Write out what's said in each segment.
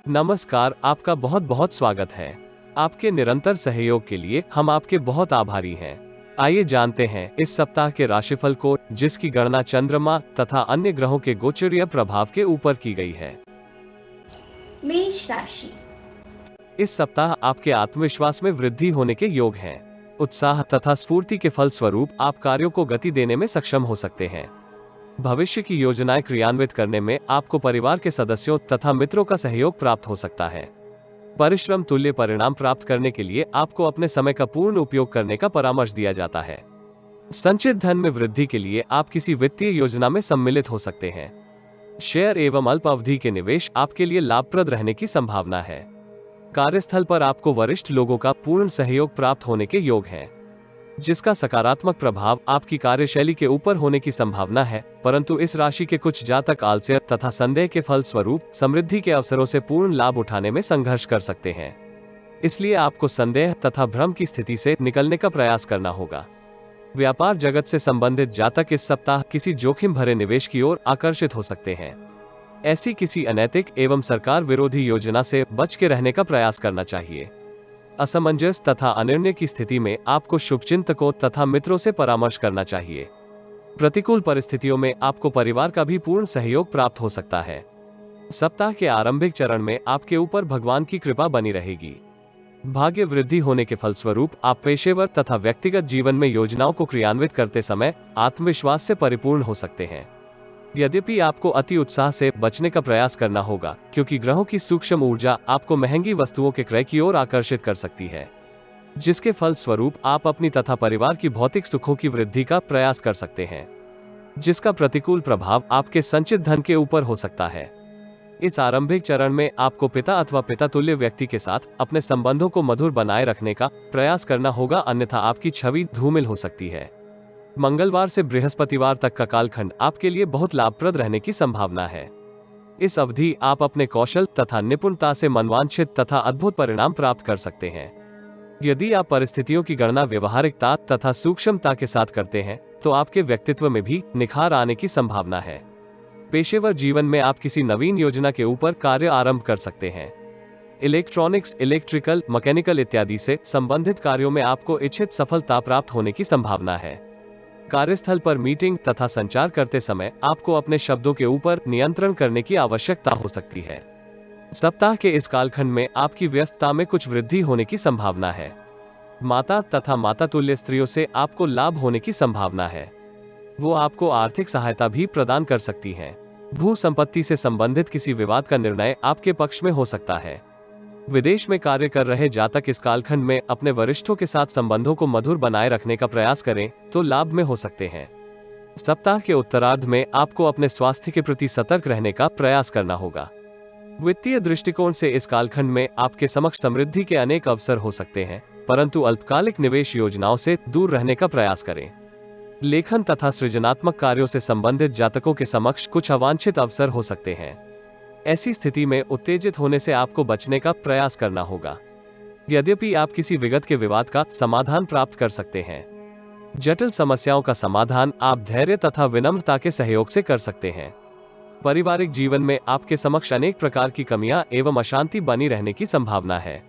नमस्कार, आपका बहुत बहुत स्वागत है। आपके निरंतर सहयोग के लिए हम आपके बहुत आभारी हैं। आइए जानते हैं इस सप्ताह के राशिफल को, जिसकी गणना चंद्रमा तथा अन्य ग्रहों के गोचरीय प्रभाव के ऊपर की गई है। मेष राशि। इस सप्ताह आपके आत्मविश्वास में वृद्धि होने के योग हैं। उत्साह तथा स्फूर्ति के फल स्वरूप आप कार्यों को गति देने में सक्षम हो सकते हैं। भविष्य की योजनाएं क्रियान्वित करने में आपको परिवार के सदस्यों तथा मित्रों का सहयोग प्राप्त हो सकता है। परिश्रम तुल्य परिणाम प्राप्त करने के लिए आपको अपने समय का पूर्ण उपयोग करने का परामर्श दिया जाता है। संचित धन में वृद्धि के लिए आप किसी वित्तीय योजना में सम्मिलित हो सकते हैं। शेयर एवं अल्प अवधि के निवेश आपके लिए लाभप्रद रहने की संभावना है। कार्यस्थल पर आपको वरिष्ठ लोगों का पूर्ण सहयोग प्राप्त होने के योग हैं, जिसका सकारात्मक प्रभाव आपकी कार्यशैली के ऊपर होने की संभावना है। परंतु इस राशि के कुछ जातक आलस्य तथा संदेह के फल स्वरूप समृद्धि के अवसरों से पूर्ण लाभ उठाने में संघर्ष कर सकते हैं। इसलिए आपको संदेह तथा भ्रम की स्थिति से निकलने का प्रयास करना होगा। व्यापार जगत से संबंधित जातक इस सप्ताह किसी जोखिम भरे निवेश की ओर आकर्षित हो सकते हैं। ऐसी किसी अनैतिक एवं सरकार विरोधी योजना से बच के रहने का प्रयास करना चाहिए। असमंजस तथा अनिर्णय की स्थिति में आपको शुभचिंतकों तथा मित्रों से परामर्श करना चाहिए। प्रतिकूल परिस्थितियों में आपको परिवार का भी पूर्ण सहयोग प्राप्त हो सकता है। सप्ताह के आरंभिक चरण में आपके ऊपर भगवान की कृपा बनी रहेगी। भाग्य वृद्धि होने के फलस्वरूप आप पेशेवर तथा व्यक्तिगत जीवन में योजनाओं को क्रियान्वित करते समय आत्मविश्वास से परिपूर्ण हो सकते हैं। यद्यपि आपको अति उत्साह से बचने का प्रयास करना होगा, क्योंकि ग्रहों की सूक्ष्म ऊर्जा आपको महंगी वस्तुओं के क्रय की ओर आकर्षित कर सकती है, जिसके फल स्वरूप आप अपनी तथा परिवार की भौतिक सुखों की वृद्धि का प्रयास कर सकते हैं, जिसका प्रतिकूल प्रभाव आपके संचित धन के ऊपर हो सकता है। इस आरंभिक चरण में आपको पिता अथवा पिता तुल्य व्यक्ति के साथ अपने संबंधों को मधुर बनाए रखने का प्रयास करना होगा, अन्यथा आपकी छवि धूमिल हो सकती है। मंगलवार से बृहस्पतिवार तक का कालखंड आपके लिए बहुत लाभप्रद रहने की संभावना है। इस अवधि आप अपने कौशल तथा निपुणता से मनवांछित तथा अद्भुत परिणाम प्राप्त कर सकते हैं। यदि आप परिस्थितियों की गणना व्यवहारिकता तथा सूक्ष्मता के साथ करते हैं, तो आपके व्यक्तित्व में भी निखार आने की संभावना है। पेशेवर जीवन में आप किसी नवीन योजना के ऊपर कार्य आरंभ कर सकते हैं। इलेक्ट्रॉनिक्स, इलेक्ट्रिकल, मैकेनिकल इत्यादि से संबंधित कार्यों में आपको इच्छित सफलता प्राप्त होने की संभावना है। कार्यस्थल पर मीटिंग तथा संचार करते समय आपको अपने शब्दों के ऊपर नियंत्रण करने की आवश्यकता हो सकती है। सप्ताह के इस कालखंड में आपकी व्यस्तता में कुछ वृद्धि होने की संभावना है। माता तथा माता तुल्य स्त्रियों से आपको लाभ होने की संभावना है। वो आपको आर्थिक सहायता भी प्रदान कर सकती हैं। भू संपत्ति से संबंधित किसी विवाद का निर्णय आपके पक्ष में हो सकता है। विदेश में कार्य कर रहे जातक इस कालखंड में अपने वरिष्ठों के साथ संबंधों को मधुर बनाए रखने का प्रयास करें तो लाभ में हो सकते हैं। सप्ताह के उत्तरार्ध में आपको अपने स्वास्थ्य के प्रति सतर्क रहने का प्रयास करना होगा। वित्तीय दृष्टिकोण से इस कालखंड में आपके समक्ष समृद्धि के अनेक अवसर हो सकते हैं, परंतु अल्पकालिक निवेश योजनाओं से दूर रहने का प्रयास करें। लेखन तथा सृजनात्मक कार्यों से संबंधित जातकों के समक्ष कुछ अवांछित अवसर हो सकते हैं। ऐसी स्थिति में उत्तेजित होने से आपको बचने का प्रयास करना होगा। यद्यपि आप किसी विगत के विवाद का समाधान प्राप्त कर सकते हैं, जटिल समस्याओं का समाधान आप धैर्य तथा विनम्रता के सहयोग से कर सकते हैं। पारिवारिक जीवन में आपके समक्ष अनेक प्रकार की कमियां एवं अशांति बनी रहने की संभावना है।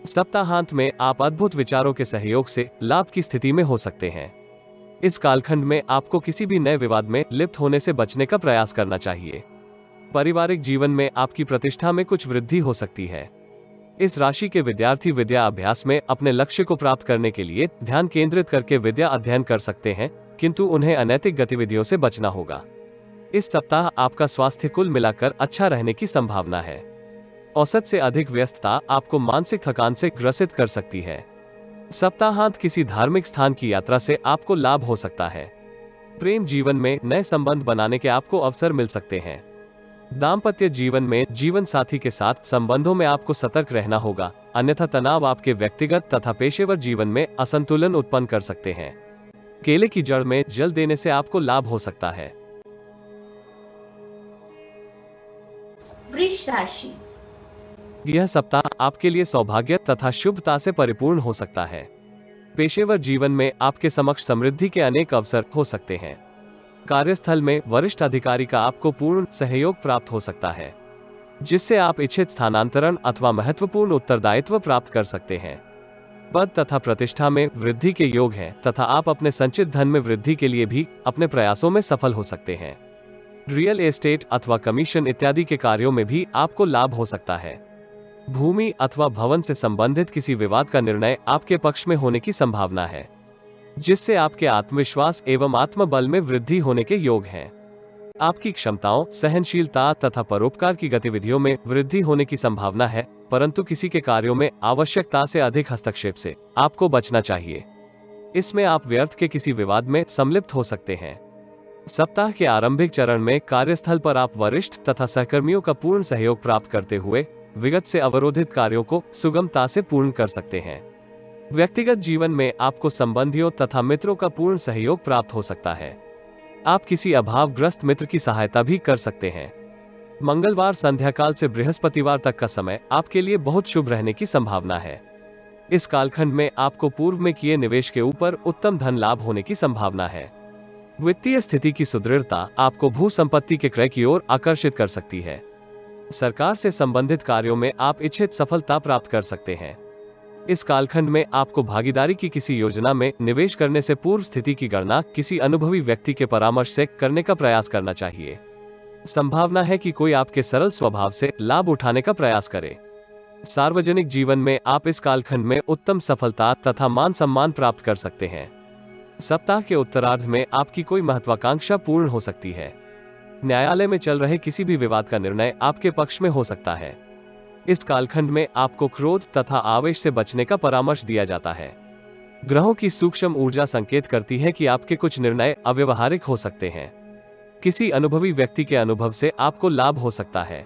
सप्ताहांत में आप अद्भुत विचारों के सहयोग से लाभ की स्थिति में हो सकते हैं। इस कालखंड में आपको किसी भी नए विवाद में लिप्त होने से बचने का प्रयास करना चाहिए। पारिवारिक जीवन में आपकी प्रतिष्ठा में कुछ वृद्धि हो सकती है। इस राशि के विद्यार्थी विद्या अभ्यास में अपने लक्ष्य को प्राप्त करने के लिए ध्यान केंद्रित करके विद्या अध्ययन कर सकते हैं, किंतु उन्हें अनैतिक गतिविधियों से बचना होगा। इस सप्ताह आपका स्वास्थ्य कुल मिलाकर अच्छा रहने की संभावना है। औसत से अधिक व्यस्तता आपको मानसिक थकान से ग्रसित कर सकती है। सप्ताहांत किसी धार्मिक स्थान की यात्रा से आपको लाभ हो सकता है। प्रेम जीवन में नए संबंध बनाने के आपको अवसर मिल सकते हैं। दाम्पत्य जीवन में जीवन साथी के साथ संबंधों में आपको सतर्क रहना होगा, अन्यथा तनाव आपके व्यक्तिगत तथा पेशेवर जीवन में असंतुलन उत्पन्न कर सकते हैं। केले की जड़ में जल देने से आपको लाभ हो सकता है। वृष राशि। यह सप्ताह आपके लिए सौभाग्य तथा शुभता से परिपूर्ण हो सकता है। पेशेवर जीवन में आपके समक्ष समृद्धि के अनेक अवसर हो सकते हैं। कार्यस्थल में वरिष्ठ अधिकारी का आपको पूर्ण सहयोग प्राप्त हो सकता है। जिससे आप इच्छित स्थानांतरण अथवा महत्वपूर्ण उत्तरदायित्व प्राप्त कर सकते हैं। पद तथा प्रतिष्ठा में वृद्धि के योग हैं तथा आप अपने संचित धन में वृद्धि के लिए भी अपने प्रयासों में सफल हो सकते हैं। रियल एस्टेट अथवा कमीशन इत्यादि के कार्यों में भी आपको लाभ हो सकता है। भूमि अथवा भवन से संबंधित किसी विवाद का निर्णय आपके पक्ष में होने की संभावना है, जिससे आपके आत्मविश्वास एवं आत्मबल में वृद्धि होने के योग हैं। आपकी क्षमताओं, सहनशीलता तथा परोपकार की गतिविधियों में वृद्धि होने की संभावना है, परंतु किसी के कार्यों में आवश्यकता से अधिक हस्तक्षेप से आपको बचना चाहिए। इसमें आप व्यर्थ के किसी विवाद में सम्मिलित हो सकते हैं। सप्ताह के आरंभिक चरण में कार्यस्थल पर आप वरिष्ठ तथा सहकर्मियों का पूर्ण सहयोग प्राप्त करते हुए विगत से अवरोधित कार्यों को सुगमता से पूर्ण कर सकते हैं। व्यक्तिगत जीवन में आपको संबंधियों तथा मित्रों का पूर्ण सहयोग प्राप्त हो सकता है। आप किसी अभावग्रस्त मित्र की सहायता भी कर सकते हैं। मंगलवार संध्याकाल से बृहस्पतिवार तक का समय आपके लिए बहुत शुभ रहने की संभावना है। इस कालखंड में आपको पूर्व में किए निवेश के ऊपर उत्तम धन लाभ होने की संभावना है। वित्तीय स्थिति की सुदृढ़ता आपको भू संपत्ति के क्रय की ओर आकर्षित कर सकती है। सरकार से संबंधित कार्यों में आप इच्छित सफलता प्राप्त कर सकते हैं। इस कालखंड में आपको भागीदारी की किसी योजना में निवेश करने से पूर्व स्थिति की गणना किसी अनुभवी व्यक्ति के परामर्श से करने का प्रयास करना चाहिए। संभावना है कि कोई आपके सरल स्वभाव से लाभ उठाने का प्रयास करे। सार्वजनिक जीवन में आप इस कालखंड में उत्तम सफलता तथा मान सम्मान प्राप्त कर सकते हैं। सप्ताह के उत्तरार्ध में आपकी कोई महत्वाकांक्षा पूर्ण हो सकती है। न्यायालय में चल रहे किसी भी विवाद का निर्णय आपके पक्ष में हो सकता है। इस कालखंड में आपको क्रोध तथा आवेश से बचने का परामर्श दिया जाता है। ग्रहों की सूक्ष्म ऊर्जा संकेत करती है कि आपके कुछ निर्णय अव्यवहारिक हो सकते हैं। किसी अनुभवी व्यक्ति के अनुभव से आपको लाभ हो सकता है।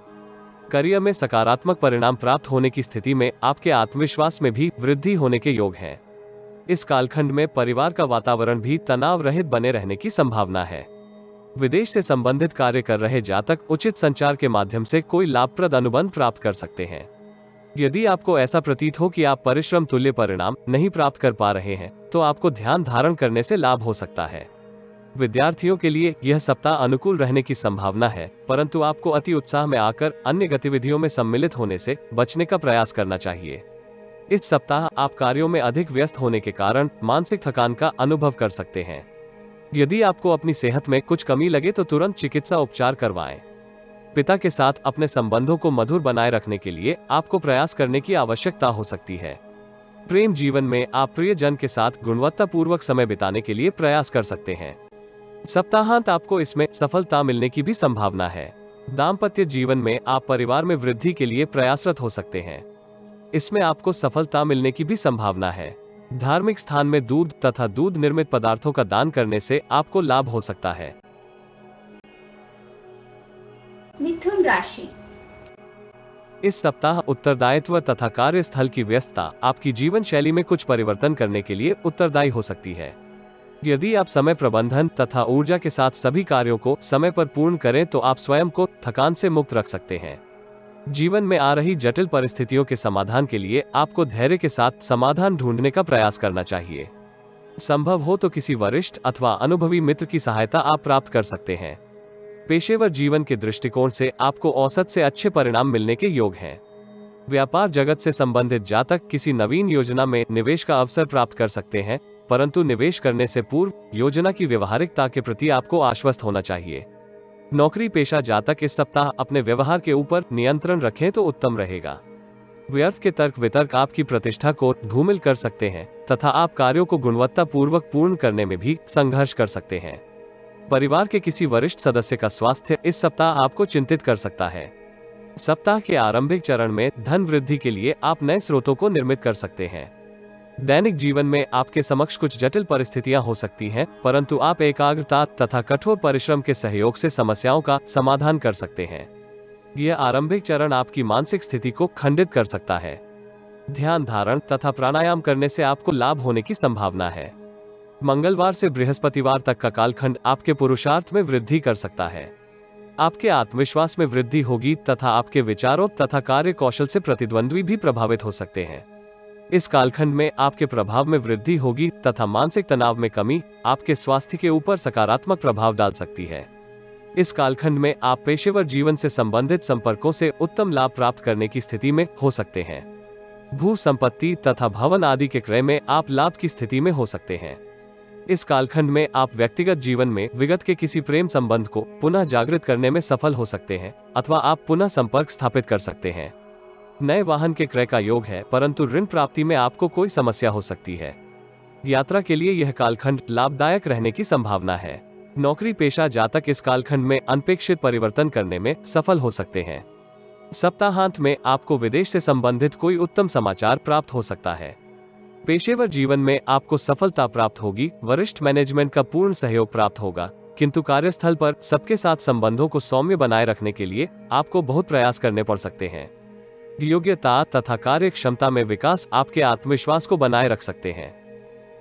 करियर में सकारात्मक परिणाम प्राप्त होने की स्थिति में आपके आत्मविश्वास में भी वृद्धि होने के योग हैं। इस कालखंड में परिवार का वातावरण भी तनाव रहित बने रहने की संभावना है। विदेश से संबंधित कार्य कर रहे जातक उचित संचार के माध्यम से कोई लाभप्रद अनुबंध प्राप्त कर सकते हैं। यदि आपको ऐसा प्रतीत हो कि आप परिश्रम तुल्य परिणाम नहीं प्राप्त कर पा रहे हैं, तो आपको ध्यान धारण करने से लाभ हो सकता है। विद्यार्थियों के लिए यह सप्ताह अनुकूल रहने की संभावना है, परंतु आपको अति उत्साह में आकर अन्य गतिविधियों में सम्मिलित होने से बचने का प्रयास करना चाहिए। इस सप्ताह आप कार्यों में अधिक व्यस्त होने के कारण मानसिक थकान का अनुभव कर सकते हैं। यदि आपको अपनी सेहत में कुछ कमी लगे तो तुरंत चिकित्सा उपचार करवाएं। पिता के साथ अपने संबंधों को मधुर बनाए रखने के लिए आपको प्रयास करने की आवश्यकता हो सकती है। प्रेम जीवन में आप प्रियजन के साथ गुणवत्तापूर्वक समय बिताने के लिए प्रयास कर सकते हैं। सप्ताहांत आपको इसमें सफलता मिलने की भी संभावना है। दाम्पत्य जीवन में आप परिवार में वृद्धि के लिए प्रयासरत हो सकते हैं। इसमें आपको सफलता मिलने की भी संभावना है। धार्मिक स्थान में दूध तथा दूध निर्मित पदार्थों का दान करने से आपको लाभ हो सकता है। मिथुन राशि। इस सप्ताह उत्तरदायित्व तथा कार्यस्थल की व्यस्तता आपकी जीवन शैली में कुछ परिवर्तन करने के लिए उत्तरदायी हो सकती है। यदि आप समय प्रबंधन तथा ऊर्जा के साथ सभी कार्यों को समय पर पूर्ण करें तो आप स्वयं को थकान से मुक्त रख सकते हैं। जीवन में आ रही जटिल परिस्थितियों के समाधान के लिए आपको धैर्य के साथ समाधान ढूंढने का प्रयास करना चाहिए। संभव हो तो किसी वरिष्ठ अथवा अनुभवी मित्र की सहायता आप प्राप्त कर सकते हैं। पेशेवर जीवन के दृष्टिकोण से आपको औसत से अच्छे परिणाम मिलने के योग हैं। व्यापार जगत से संबंधित जातक किसी नवीन योजना में निवेश का अवसर प्राप्त कर सकते हैं, परंतु निवेश करने से पूर्व योजना की व्यवहारिकता के प्रति आपको आश्वस्त होना चाहिए। नौकरी पेशा जातक इस सप्ताह अपने व्यवहार के ऊपर नियंत्रण रखें तो उत्तम रहेगा। व्यर्थ के तर्क वितर्क आपकी प्रतिष्ठा को धूमिल कर सकते हैं तथा आप कार्यों को गुणवत्तापूर्वक पूर्ण करने में भी संघर्ष कर सकते हैं। परिवार के किसी वरिष्ठ सदस्य का स्वास्थ्य इस सप्ताह आपको चिंतित कर सकता है। सप्ताह के आरंभिक चरण में धन वृद्धि के लिए आप नए स्रोतों को निर्मित कर सकते हैं। दैनिक जीवन में आपके समक्ष कुछ जटिल परिस्थितियां हो सकती हैं, परंतु आप एकाग्रता तथा कठोर परिश्रम के सहयोग से समस्याओं का समाधान कर सकते हैं। यह आरंभिक चरण आपकी मानसिक स्थिति को खंडित कर सकता है। ध्यान धारण तथा प्राणायाम करने से आपको लाभ होने की संभावना है। मंगलवार से बृहस्पतिवार तक का कालखंड आपके पुरुषार्थ में वृद्धि कर सकता है। आपके आत्मविश्वास में वृद्धि होगी तथा आपके विचारों तथा कार्य कौशल से प्रतिद्वंद्वी भी प्रभावित हो सकते हैं। इस कालखंड में आपके प्रभाव में वृद्धि होगी तथा मानसिक तनाव में कमी आपके स्वास्थ्य के ऊपर सकारात्मक प्रभाव डाल सकती है। इस कालखंड में आप पेशेवर जीवन से संबंधित संपर्कों से उत्तम लाभ प्राप्त करने की स्थिति में हो सकते हैं। भू संपत्ति तथा भवन आदि के क्रय में आप लाभ की स्थिति में हो सकते हैं। इस कालखंड में आप व्यक्तिगत जीवन में विगत के किसी प्रेम संबंध को पुनः जागृत करने में सफल हो सकते हैं अथवा आप पुनः संपर्क स्थापित कर सकते हैं। नए वाहन के क्रय का योग है, परंतु ऋण प्राप्ति में आपको कोई समस्या हो सकती है। यात्रा के लिए यह कालखंड लाभदायक रहने की संभावना है। नौकरी पेशा जातक इस कालखंड में अनपेक्षित परिवर्तन करने में सफल हो सकते हैं। सप्ताहांत में आपको विदेश से संबंधित कोई उत्तम समाचार प्राप्त हो सकता है। पेशेवर जीवन में आपको सफलता प्राप्त होगी, वरिष्ठ मैनेजमेंट का पूर्ण सहयोग प्राप्त होगा, किंतु कार्यस्थल पर सबके साथ संबंधों को सौम्य बनाए रखने के लिए आपको बहुत प्रयास करने पड़ सकते हैं। योग्यता तथा कार्य क्षमता में विकास आपके आत्मविश्वास को बनाए रख सकते हैं।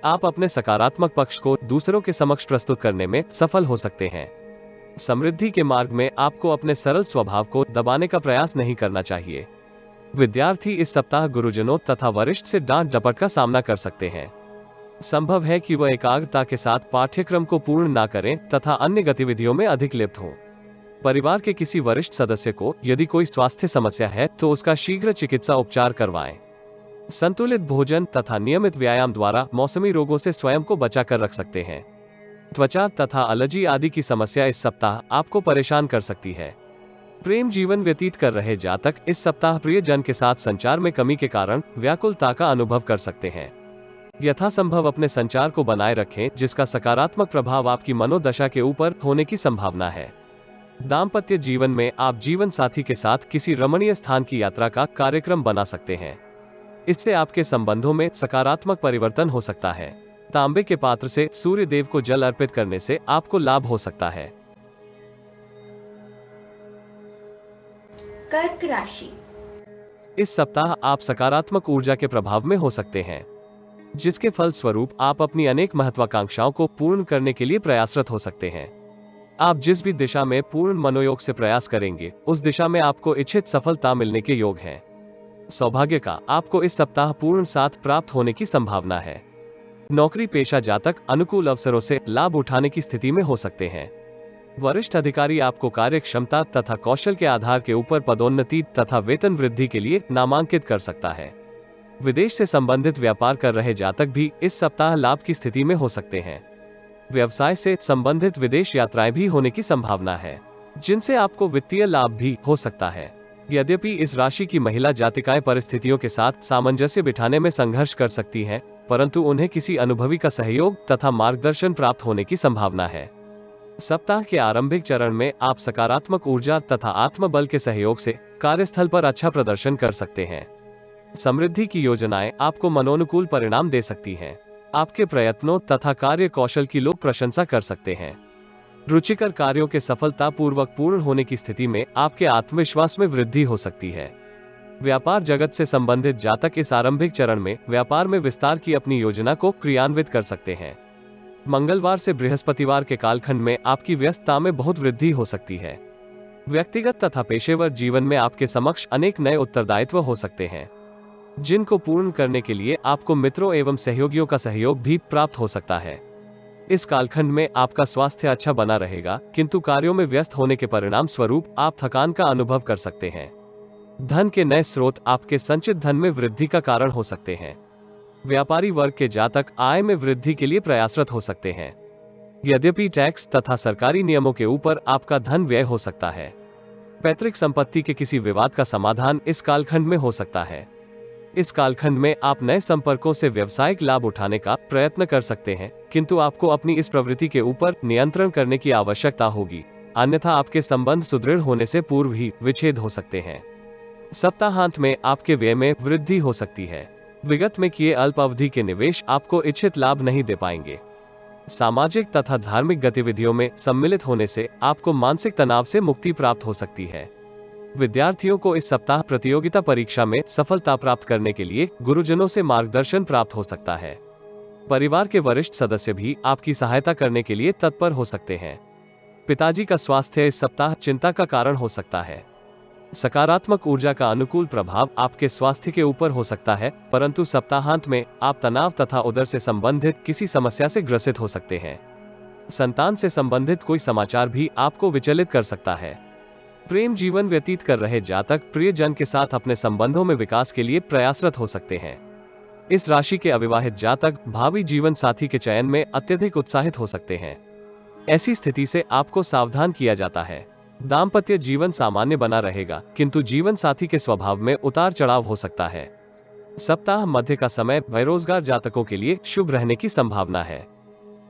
आप अपने सकारात्मक पक्ष को दूसरों के समक्ष प्रस्तुत करने में सफल हो सकते हैं। समृद्धि के मार्ग में आपको अपने सरल स्वभाव को दबाने का प्रयास नहीं करना चाहिए। विद्यार्थी इस सप्ताह गुरुजनों तथा वरिष्ठ से डांट डपट का सामना कर सकते हैं। संभव है कि वह एकाग्रता के साथ पाठ्यक्रम को पूर्ण ना करें तथा अन्य गतिविधियों में अधिक लिप्त हों। परिवार के किसी वरिष्ठ सदस्य को यदि कोई स्वास्थ्य समस्या है तो उसका शीघ्र चिकित्सा उपचार करवाएं। संतुलित भोजन तथा नियमित व्यायाम द्वारा मौसमी रोगों से स्वयं को बचाकर रख सकते हैं। त्वचा तथा एलर्जी आदि की समस्या इस सप्ताह आपको परेशान कर सकती है। प्रेम जीवन व्यतीत कर रहे जातक इस सप्ताह प्रियजन के साथ संचार में कमी के कारण व्याकुलता का अनुभव कर सकते हैं। यथासंभव अपने संचार को बनाए रखें, जिसका सकारात्मक प्रभाव आपकी मनोदशा के ऊपर होने की संभावना है। दाम्पत्य जीवन में आप जीवन साथी के साथ किसी रमणीय स्थान की यात्रा का कार्यक्रम बना सकते हैं। इससे आपके संबंधों में सकारात्मक परिवर्तन हो सकता है। तांबे के पात्र से सूर्य देव को जल अर्पित करने से आपको लाभ हो सकता है। कर्क राशि। इस सप्ताह आप सकारात्मक ऊर्जा के प्रभाव में हो सकते हैं, जिसके फल स्वरूप आप अपनी अनेक महत्वाकांक्षाओं को पूर्ण करने के लिए प्रयासरत हो सकते हैं। आप जिस भी दिशा में पूर्ण मनोयोग से प्रयास करेंगे, उस दिशा में आपको इच्छित सफलता मिलने के योग हैं। सौभाग्य का आपको इस सप्ताह पूर्ण साथ प्राप्त होने की संभावना है। नौकरी पेशा जातक अनुकूल अवसरों से लाभ उठाने की स्थिति में हो सकते हैं। वरिष्ठ अधिकारी आपको कार्य क्षमता तथा कौशल के आधार के ऊपर पदोन्नति तथा वेतन वृद्धि के लिए नामांकित कर सकता है। विदेश से संबंधित व्यापार कर रहे जातक भी इस सप्ताह लाभ की स्थिति में हो सकते हैं। व्यवसाय से संबंधित विदेश यात्राएं भी होने की संभावना है, जिनसे आपको वित्तीय लाभ भी हो सकता है। यद्यपि इस राशि की महिला जातिकाएं परिस्थितियों के साथ सामंजस्य बिठाने में संघर्ष कर सकती हैं, परंतु उन्हें किसी अनुभवी का सहयोग तथा मार्गदर्शन प्राप्त होने की संभावना है। सप्ताह के आरंभिक चरण में आप सकारात्मक ऊर्जा तथा आत्मबल के सहयोग से कार्यस्थल पर अच्छा प्रदर्शन कर सकते हैं। समृद्धि की योजनाएं आपको मनोनुकूल परिणाम दे सकती हैं। आपके प्रयत्नों तथा कार्य कौशल की लोग प्रशंसा कर सकते हैं। रुचिकर कार्यों के सफलतापूर्वक पूर्ण होने की स्थिति में आपके आत्मविश्वास में वृद्धि हो सकती है। व्यापार जगत से संबंधित जातक इस आरंभिक चरण में व्यापार में विस्तार की अपनी योजना को क्रियान्वित कर सकते हैं। मंगलवार से बृहस्पतिवार के कालखंड में आपकी व्यस्तता में बहुत वृद्धि हो सकती है। व्यक्तिगत तथा पेशेवर जीवन में आपके समक्ष अनेक नए उत्तरदायित्व हो सकते हैं, जिनको पूर्ण करने के लिए आपको मित्रों एवं सहयोगियों का सहयोग भी प्राप्त हो सकता है। इस कालखंड में आपका स्वास्थ्य अच्छा बना रहेगा, किंतु कार्यों में व्यस्त होने के परिणाम स्वरूप आप थकान का अनुभव कर सकते हैं। धन के नए स्रोत आपके संचित धन में वृद्धि का कारण हो सकते हैं। व्यापारी वर्ग के जातक आय में वृद्धि के लिए प्रयासरत हो सकते हैं। यद्यपि टैक्स तथा सरकारी नियमों के ऊपर आपका धन व्यय हो सकता है। पैतृक संपत्ति के किसी विवाद का समाधान इस कालखंड में हो सकता है। इस कालखंड में आप नए संपर्कों से व्यावसायिक लाभ उठाने का प्रयत्न कर सकते हैं, किंतु आपको अपनी इस प्रवृत्ति के ऊपर नियंत्रण करने की आवश्यकता होगी, अन्यथा आपके संबंध सुदृढ़ होने से पूर्व ही विच्छेद हो सकते हैं। सप्ताहांत में आपके व्यय में वृद्धि हो सकती है। विगत में किए अल्प अवधि के निवेश आपको इच्छित लाभ नहीं दे पाएंगे। सामाजिक तथा धार्मिक गतिविधियों में सम्मिलित होने से आपको मानसिक तनाव से मुक्ति प्राप्त हो सकती है। विद्यार्थियों को इस सप्ताह प्रतियोगिता परीक्षा में सफलता प्राप्त करने के लिए गुरुजनों से मार्गदर्शन प्राप्त हो सकता है। परिवार के वरिष्ठ सदस्य भी आपकी सहायता करने के लिए तत्पर हो सकते हैं। पिताजी का स्वास्थ्य इस सप्ताह चिंता का कारण हो सकता है। सकारात्मक ऊर्जा का अनुकूल प्रभाव आपके स्वास्थ्य के ऊपर हो सकता है, परंतु सप्ताहांत में आप तनाव तथा उदर से संबंधित किसी समस्या से ग्रसित हो सकते हैं। संतान से संबंधित कोई समाचार भी आपको विचलित कर सकता है। प्रेम जीवन व्यतीत कर रहे जातक प्रियजन के साथ अपने संबंधों में विकास के लिए प्रयासरत हो सकते हैं। इस राशि के अविवाहित जातक भावी जीवन साथी के चयन में अत्यधिक उत्साहित हो सकते हैं। ऐसी स्थिति से आपको सावधान किया जाता है। दाम्पत्य जीवन सामान्य बना रहेगा, किंतु जीवन साथी के स्वभाव में उतार चढ़ाव हो सकता है। सप्ताह मध्य का समय बेरोजगार जातकों के लिए शुभ रहने की संभावना है।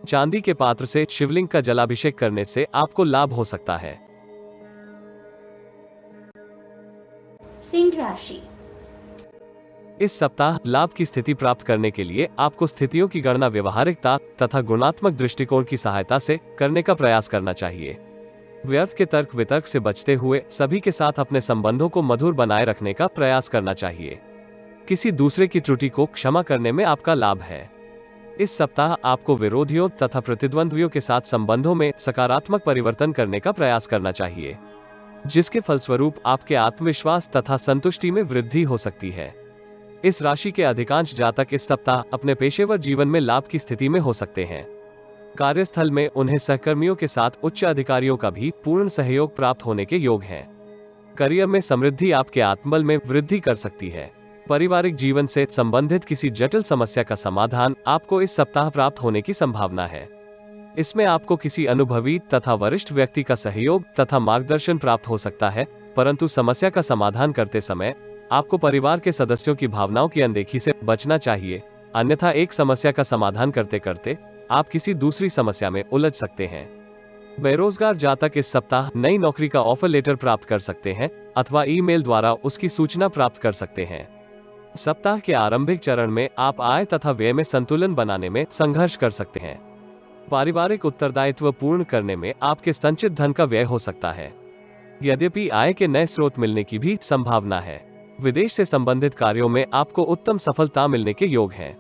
चांदी के पात्र से शिवलिंग का जलाभिषेक करने से आपको लाभ हो सकता है। सिंह राशि। इस सप्ताह लाभ की स्थिति प्राप्त करने के लिए आपको स्थितियों की गणना व्यवहारिकता तथा गुणात्मक दृष्टिकोण की सहायता से करने का प्रयास करना चाहिए। व्यर्थ के तर्क वितर्क से बचते हुए सभी के साथ अपने संबंधों को मधुर बनाए रखने का प्रयास करना चाहिए। किसी दूसरे की त्रुटि को क्षमा करने में आपका लाभ है। इस सप्ताह आपको विरोधियों तथा प्रतिद्वंद्वियों के साथ संबंधों में सकारात्मक परिवर्तन करने का प्रयास करना चाहिए, जिसके फलस्वरूप आपके आत्मविश्वास तथा संतुष्टि में वृद्धि हो सकती है। इस राशि के अधिकांश जातक इस सप्ताह अपने पेशेवर जीवन में लाभ की स्थिति में हो सकते हैं। कार्यस्थल में उन्हें सहकर्मियों के साथ उच्च अधिकारियों का भी पूर्ण सहयोग प्राप्त होने के योग हैं। करियर में समृद्धि आपके आत्मबल में वृद्धि कर सकती है। पारिवारिक जीवन से संबंधित किसी जटिल समस्या का समाधान आपको इस सप्ताह प्राप्त होने की संभावना है। इसमें आपको किसी अनुभवी तथा वरिष्ठ व्यक्ति का सहयोग तथा मार्गदर्शन प्राप्त हो सकता है, परंतु समस्या का समाधान करते समय आपको परिवार के सदस्यों की भावनाओं की अनदेखी से बचना चाहिए, अन्यथा एक समस्या का समाधान करते करते आप किसी दूसरी समस्या में उलझ सकते हैं। बेरोजगार जातक इस सप्ताह नई नौकरी का ऑफर लेटर प्राप्त कर सकते हैं अथवा ईमेल द्वारा उसकी सूचना प्राप्त कर सकते हैं। सप्ताह के आरंभिक चरण में आप आय तथा व्यय में संतुलन बनाने में संघर्ष कर सकते हैं। पारिवारिक उत्तरदायित्व पूर्ण करने में आपके संचित धन का व्यय हो सकता है। यद्यपि आय के नए स्रोत मिलने की भी संभावना है। विदेश से संबंधित कार्यों में आपको उत्तम सफलता मिलने के योग हैं।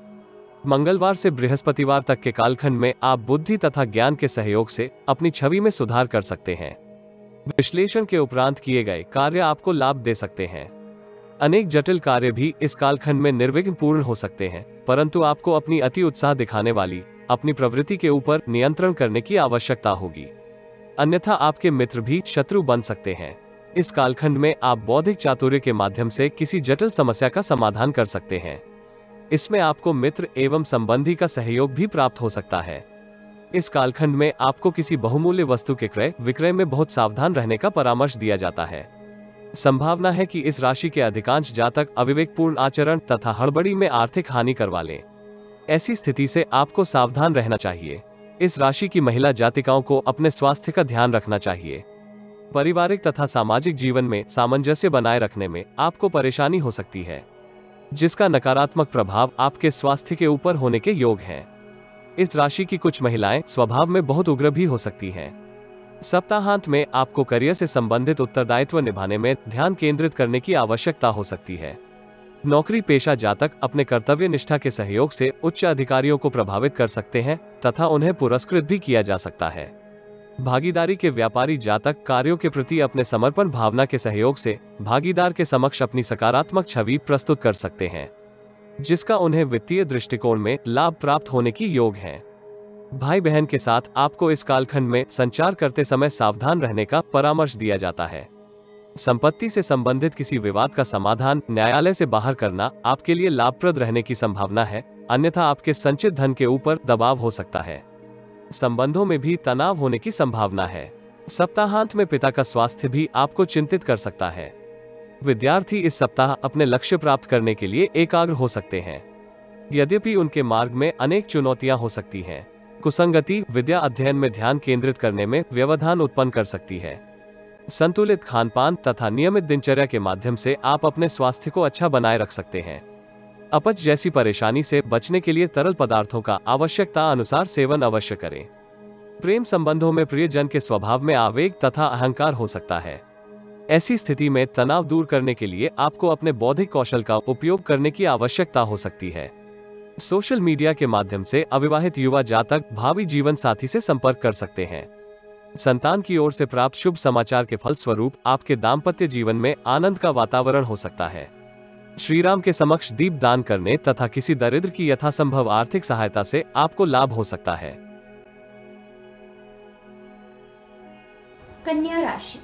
मंगलवार से बृहस्पतिवार तक के कालखंड में आप बुद्धि तथा ज्ञान के सहयोग से अपनी छवि में सुधार कर सकते हैं। विश्लेषण के उपरांत किए गए कार्य आपको लाभ दे सकते हैं। अनेक जटिल कार्य भी इस कालखंड में निर्विघ्न पूर्ण हो सकते हैं, परंतु आपको अपनी अति उत्साह दिखाने वाली अपनी प्रवृत्ति के ऊपर नियंत्रण करने की आवश्यकता होगी, अन्यथा आपके मित्र भी शत्रु बन सकते हैं। इस कालखंड में आप बौद्धिक चातुर्य के माध्यम से किसी जटिल समस्या का समाधान कर सकते हैं। इसमें आपको मित्र एवं संबंधी का सहयोग भी प्राप्त हो सकता है। इस कालखंड में आपको किसी बहुमूल्य वस्तु के क्रय विक्रय में बहुत सावधान रहने का परामर्श दिया जाता है। संभावना है कि इस राशि के अधिकांश जातक अविवेकपूर्ण आचरण तथा हड़बड़ी में आर्थिक हानि करवा लें। ऐसी स्थिति से आपको सावधान रहना चाहिए। इस राशि की महिला जातिकाओं को अपने स्वास्थ्य का ध्यान रखना चाहिए। पारिवारिक तथा सामाजिक जीवन में सामंजस्य बनाए रखने में आपको परेशानी हो सकती है, जिसका नकारात्मक प्रभाव आपके स्वास्थ्य के ऊपर होने के योग हैं। इस राशि की कुछ महिलाएं स्वभाव में बहुत उग्र भी हो सकती हैं। सप्ताहांत में आपको करियर से संबंधित उत्तरदायित्व निभाने में ध्यान केंद्रित करने की आवश्यकता हो सकती है। नौकरी पेशा जातक अपने कर्तव्य निष्ठा के सहयोग से उच्च अधिकारियों को प्रभावित कर सकते हैं तथा उन्हें पुरस्कृत भी किया जा सकता है। भागीदारी के व्यापारी जातक कार्यों के प्रति अपने समर्पण भावना के सहयोग से भागीदार के समक्ष अपनी सकारात्मक छवि प्रस्तुत कर सकते हैं, जिसका उन्हें वित्तीय दृष्टिकोण में लाभ प्राप्त होने की योग है। भाई बहन के साथ आपको इस कालखंड में संचार करते समय सावधान रहने का परामर्श दिया जाता है। संपत्ति से संबंधित किसी विवाद का समाधान न्यायालय से बाहर करना आपके लिए लाभप्रद रहने की संभावना है, अन्यथा आपके संचित धन के ऊपर दबाव हो सकता है। संबंधों में भी तनाव होने की संभावना है। सप्ताहांत में पिता का स्वास्थ्य भी आपको चिंतित कर सकता है। विद्यार्थी इस सप्ताह अपने लक्ष्य प्राप्त करने के लिए एकाग्र हो सकते हैं, यद्यपि उनके मार्ग में अनेक चुनौतियां हो सकती हैं। कुसंगति विद्या अध्ययन में ध्यान केंद्रित करने में व्यवधान उत्पन्न कर सकती है। संतुलित खानपान तथा नियमित दिनचर्या के माध्यम से आप अपने स्वास्थ्य को अच्छा बनाए रख सकते हैं। अपच जैसी परेशानी से बचने के लिए तरल पदार्थों का आवश्यकता अनुसार सेवन अवश्य करें। प्रेम संबंधों में प्रियजन के स्वभाव में आवेग तथा अहंकार हो सकता है। ऐसी स्थिति में तनाव दूर करने के लिए आपको अपने बौद्धिक कौशल का उपयोग करने की आवश्यकता हो सकती है। सोशल मीडिया के माध्यम से अविवाहित युवा जातक भावी जीवन साथी से संपर्क कर सकते हैं। संतान की ओर से प्राप्त शुभ समाचार के फलस्वरूप आपके दाम्पत्य जीवन में आनंद का वातावरण हो सकता है। श्री राम के समक्ष दीप दान करने तथा किसी दरिद्र की यथासंभव आर्थिक सहायता से आपको लाभ हो सकता है। कन्या राशि।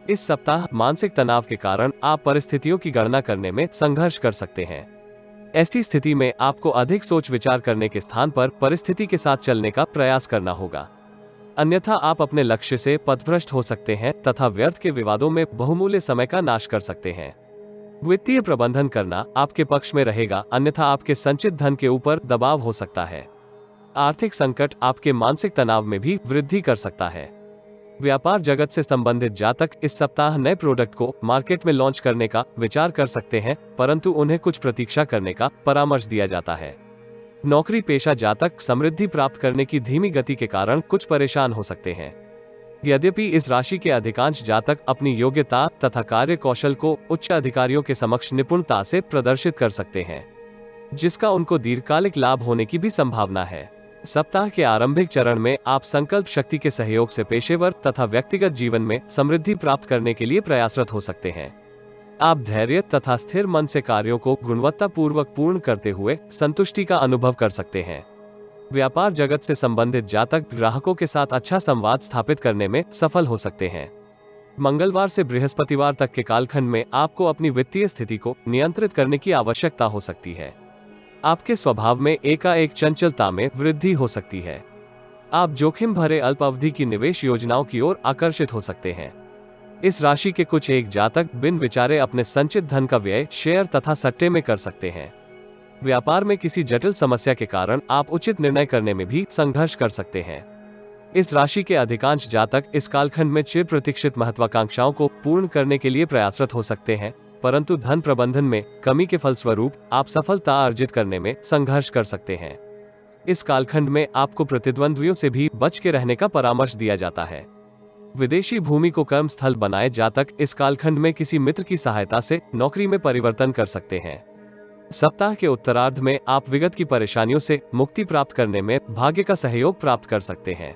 इस सप्ताह मानसिक तनाव के कारण आप परिस्थितियों की गणना करने में संघर्ष कर सकते हैं। ऐसी स्थिति में आपको अधिक सोच विचार करने के स्थान पर परिस्थिति के साथ चलने का प्रयास करना होगा। अन्यथा आप अपने लक्ष्य से पथभ्रष्ट हो सकते हैं तथा व्यर्थ के विवादों में बहुमूल्य समय का नाश कर सकते हैं। वित्तीय प्रबंधन करना आपके पक्ष में रहेगा, अन्यथा आपके संचित धन के ऊपर दबाव हो सकता है। आर्थिक संकट आपके मानसिक तनाव में भी वृद्धि कर सकता है। व्यापार जगत से संबंधित जातक इस सप्ताह नए प्रोडक्ट को मार्केट में लॉन्च करने का विचार कर सकते हैं, परंतु उन्हें कुछ प्रतीक्षा करने का परामर्श दिया जाता है। नौकरी पेशा जातक समृद्धि प्राप्त करने की धीमी गति के कारण कुछ परेशान हो सकते हैं। यद्यपि इस राशि के अधिकांश जातक अपनी योग्यता तथा कार्य कौशल को उच्च अधिकारियों के समक्ष निपुणता से प्रदर्शित कर सकते हैं, जिसका उनको दीर्घकालिक लाभ होने की भी संभावना है। सप्ताह के आरंभिक चरण में आप संकल्प शक्ति के सहयोग से पेशेवर तथा व्यक्तिगत जीवन में समृद्धि प्राप्त करने के लिए प्रयासरत हो सकते हैं। आप धैर्य तथा स्थिर मन से कार्यों को गुणवत्तापूर्वक पूर्ण करते हुए संतुष्टि का अनुभव कर सकते हैं। व्यापार जगत से संबंधित जातक ग्राहकों के साथ अच्छा संवाद स्थापित करने में सफल हो सकते हैं। मंगलवार से बृहस्पतिवार तक के कालखंड में आपको अपनी वित्तीय स्थिति को नियंत्रित करने की आवश्यकता हो सकती है। आपके स्वभाव में एकाएक चंचलता में वृद्धि हो सकती है। आप जोखिम भरे अल्प अवधि की निवेश योजनाओं की ओर आकर्षित हो सकते हैं। इस राशि के कुछ एक जातक बिन विचारे अपने संचित धन का व्यय शेयर तथा सट्टे में कर सकते हैं। व्यापार में किसी जटिल समस्या के कारण आप उचित निर्णय करने में भी संघर्ष कर सकते हैं। इस राशि के अधिकांश जातक इस कालखंड में चिर प्रतीक्षित महत्वाकांक्षाओं को पूर्ण करने के लिए प्रयासरत हो सकते हैं, परंतु धन प्रबंधन में कमी के फलस्वरूप आप सफलता अर्जित करने में संघर्ष कर सकते हैं। इस कालखंड में आपको प्रतिद्वंद्वियों से भी बच के रहने का परामर्श दिया जाता है। विदेशी भूमि को कर्म स्थल बनाए जातक इस कालखंड में किसी मित्र की सहायता से नौकरी में परिवर्तन कर सकते हैं। सप्ताह के उत्तरार्ध में आप विगत की परेशानियों से मुक्ति प्राप्त करने में भाग्य का सहयोग प्राप्त कर सकते हैं।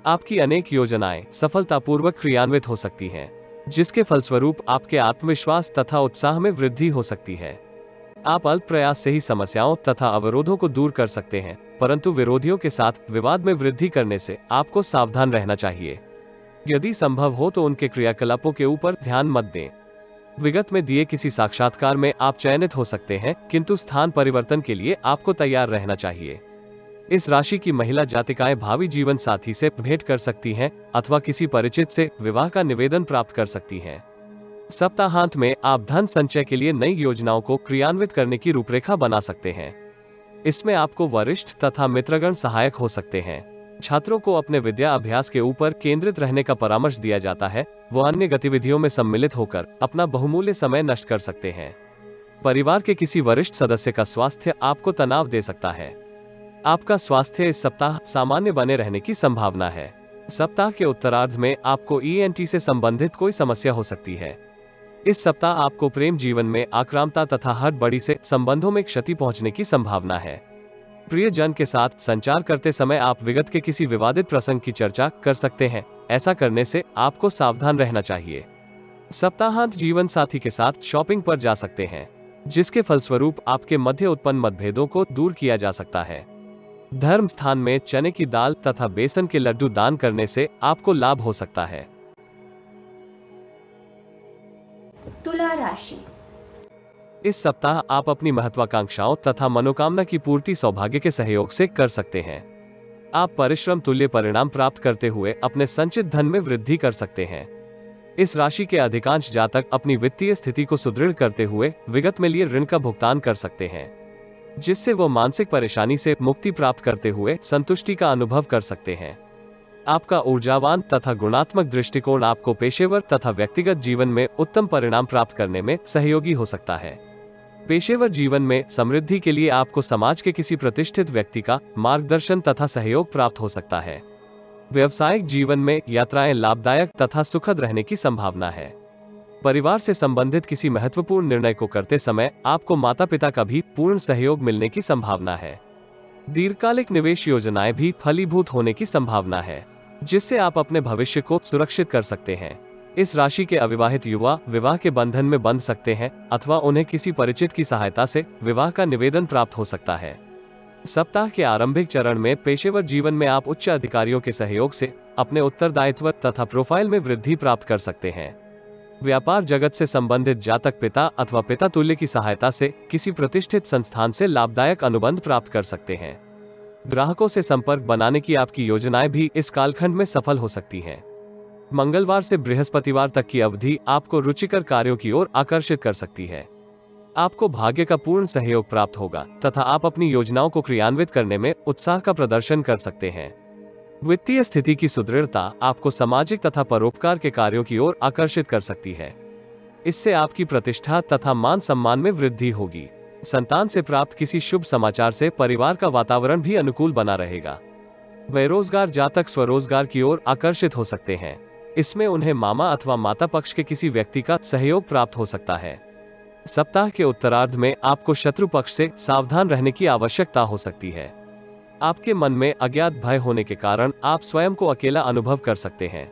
आपकी अनेक योजनाएं सफलतापूर्वक क्रियान्वित हो सकती हैं, जिसके फलस्वरूप आपके आत्मविश्वास तथा उत्साह में वृद्धि हो सकती है। आप अल्प प्रयास से ही समस्याओं तथा अवरोधों को दूर कर सकते हैं, परंतु विरोधियों के साथ विवाद में वृद्धि करने से आपको सावधान रहना चाहिए। यदि संभव हो तो उनके क्रियाकलापों के ऊपर ध्यान मत दें। विगत में दिए किसी साक्षात्कार में आप चयनित हो सकते हैं, किंतु स्थान परिवर्तन के लिए आपको तैयार रहना चाहिए। इस राशि की महिला जातिकाएं भावी जीवन साथी से भेंट कर सकती हैं अथवा किसी परिचित से विवाह का निवेदन प्राप्त कर सकती हैं। सप्ताहांत में आप धन संचय के लिए नई योजनाओं को क्रियान्वित करने की रूपरेखा बना सकते हैं। इसमें आपको वरिष्ठ तथा मित्रगण सहायक हो सकते हैं। छात्रों को अपने विद्या अभ्यास के ऊपर केंद्रित रहने का परामर्श दिया जाता है। वो अन्य गतिविधियों में सम्मिलित होकर अपना बहुमूल्य समय नष्ट कर सकते हैं। परिवार के किसी वरिष्ठ सदस्य का स्वास्थ्य आपको तनाव दे सकता है। आपका स्वास्थ्य इस सप्ताह सामान्य बने रहने की संभावना है। सप्ताह के उत्तरार्ध में आपको ENT से संबंधित कोई समस्या हो सकती है। इस सप्ताह आपको प्रेम जीवन में आक्रामकता तथा हड़बड़ी से संबंधों में क्षति पहुंचने की संभावना है। प्रियजन के साथ संचार करते समय आप विगत के किसी विवादित प्रसंग की चर्चा कर सकते हैं। ऐसा करने से आपको सावधान रहना चाहिए। सप्ताहांत जीवन साथी के साथ शॉपिंग पर जा सकते हैं, जिसके फलस्वरूप आपके मध्य उत्पन्न मतभेदों को दूर किया जा सकता है। धर्म स्थान में चने की दाल तथा बेसन के लड्डू दान करने से आपको लाभ हो सकता है। तुला राशि। इस सप्ताह आप अपनी महत्वाकांक्षाओं तथा मनोकामना की पूर्ति सौभाग्य के सहयोग से कर सकते हैं। आप परिश्रम तुल्य परिणाम प्राप्त करते हुए अपने संचित धन में वृद्धि कर सकते हैं। इस राशि के अधिकांश जातक अपनी वित्तीय स्थिति को सुदृढ़ करते हुए विगत में लिए ऋण का भुगतान कर सकते हैं, जिससे वो मानसिक परेशानी से मुक्ति प्राप्त करते हुए संतुष्टि का अनुभव कर सकते हैं। आपका ऊर्जावान तथा गुणात्मक दृष्टिकोण आपको पेशेवर तथा व्यक्तिगत जीवन में उत्तम परिणाम प्राप्त करने में सहयोगी हो सकता है। पेशेवर जीवन में समृद्धि के लिए आपको समाज के किसी प्रतिष्ठित व्यक्ति का मार्गदर्शन तथा सहयोग प्राप्त हो सकता है। व्यवसायिक जीवन में यात्राएं लाभदायक तथा सुखद रहने की संभावना है। परिवार से संबंधित किसी महत्वपूर्ण निर्णय को करते समय आपको माता पिता का भी पूर्ण सहयोग मिलने की संभावना है। दीर्घकालिक निवेश योजनाएं भी फलीभूत होने की संभावना है, जिससे आप अपने भविष्य को सुरक्षित कर सकते हैं। इस राशि के अविवाहित युवा विवाह के बंधन में बंध सकते हैं अथवा उन्हें किसी परिचित की सहायता से विवाह का निवेदन प्राप्त हो सकता है। सप्ताह के आरंभिक चरण में पेशेवर जीवन में आप उच्च अधिकारियों के सहयोग से अपने उत्तरदायित्व तथा प्रोफाइल में वृद्धि प्राप्त कर सकते हैं। व्यापार जगत से संबंधित जातक पिता अथवा पिता तुल्य की सहायता से किसी प्रतिष्ठित संस्थान से लाभदायक अनुबंध प्राप्त कर सकते हैं। ग्राहकों से संपर्क बनाने की आपकी योजनाएं भी इस कालखंड में सफल हो सकती हैं। मंगलवार से बृहस्पतिवार तक की अवधि आपको रुचिकर कार्यों की ओर आकर्षित कर सकती है। आपको भाग्य का पूर्ण सहयोग प्राप्त होगा तथा आप अपनी योजनाओं को क्रियान्वित करने में उत्साह का प्रदर्शन कर सकते हैं। वित्तीय स्थिति की सुदृढ़ता आपको सामाजिक तथा परोपकार के कार्यों की ओर आकर्षित कर सकती है। इससे आपकी प्रतिष्ठा तथा मान सम्मान में वृद्धि होगी। संतान से प्राप्त किसी शुभ समाचार से परिवार का वातावरण भी अनुकूल बना रहेगा। बेरोजगार जातक स्वरोजगार की ओर आकर्षित हो सकते हैं। इसमें उन्हें मामा अथवा माता पक्ष के किसी व्यक्ति का सहयोग प्राप्त हो सकता है। सप्ताह के उत्तरार्ध में आपको शत्रु पक्ष से सावधान रहने की आवश्यकता हो सकती है। आपके मन में अज्ञात भय होने के कारण आप स्वयं को अकेला अनुभव कर सकते हैं।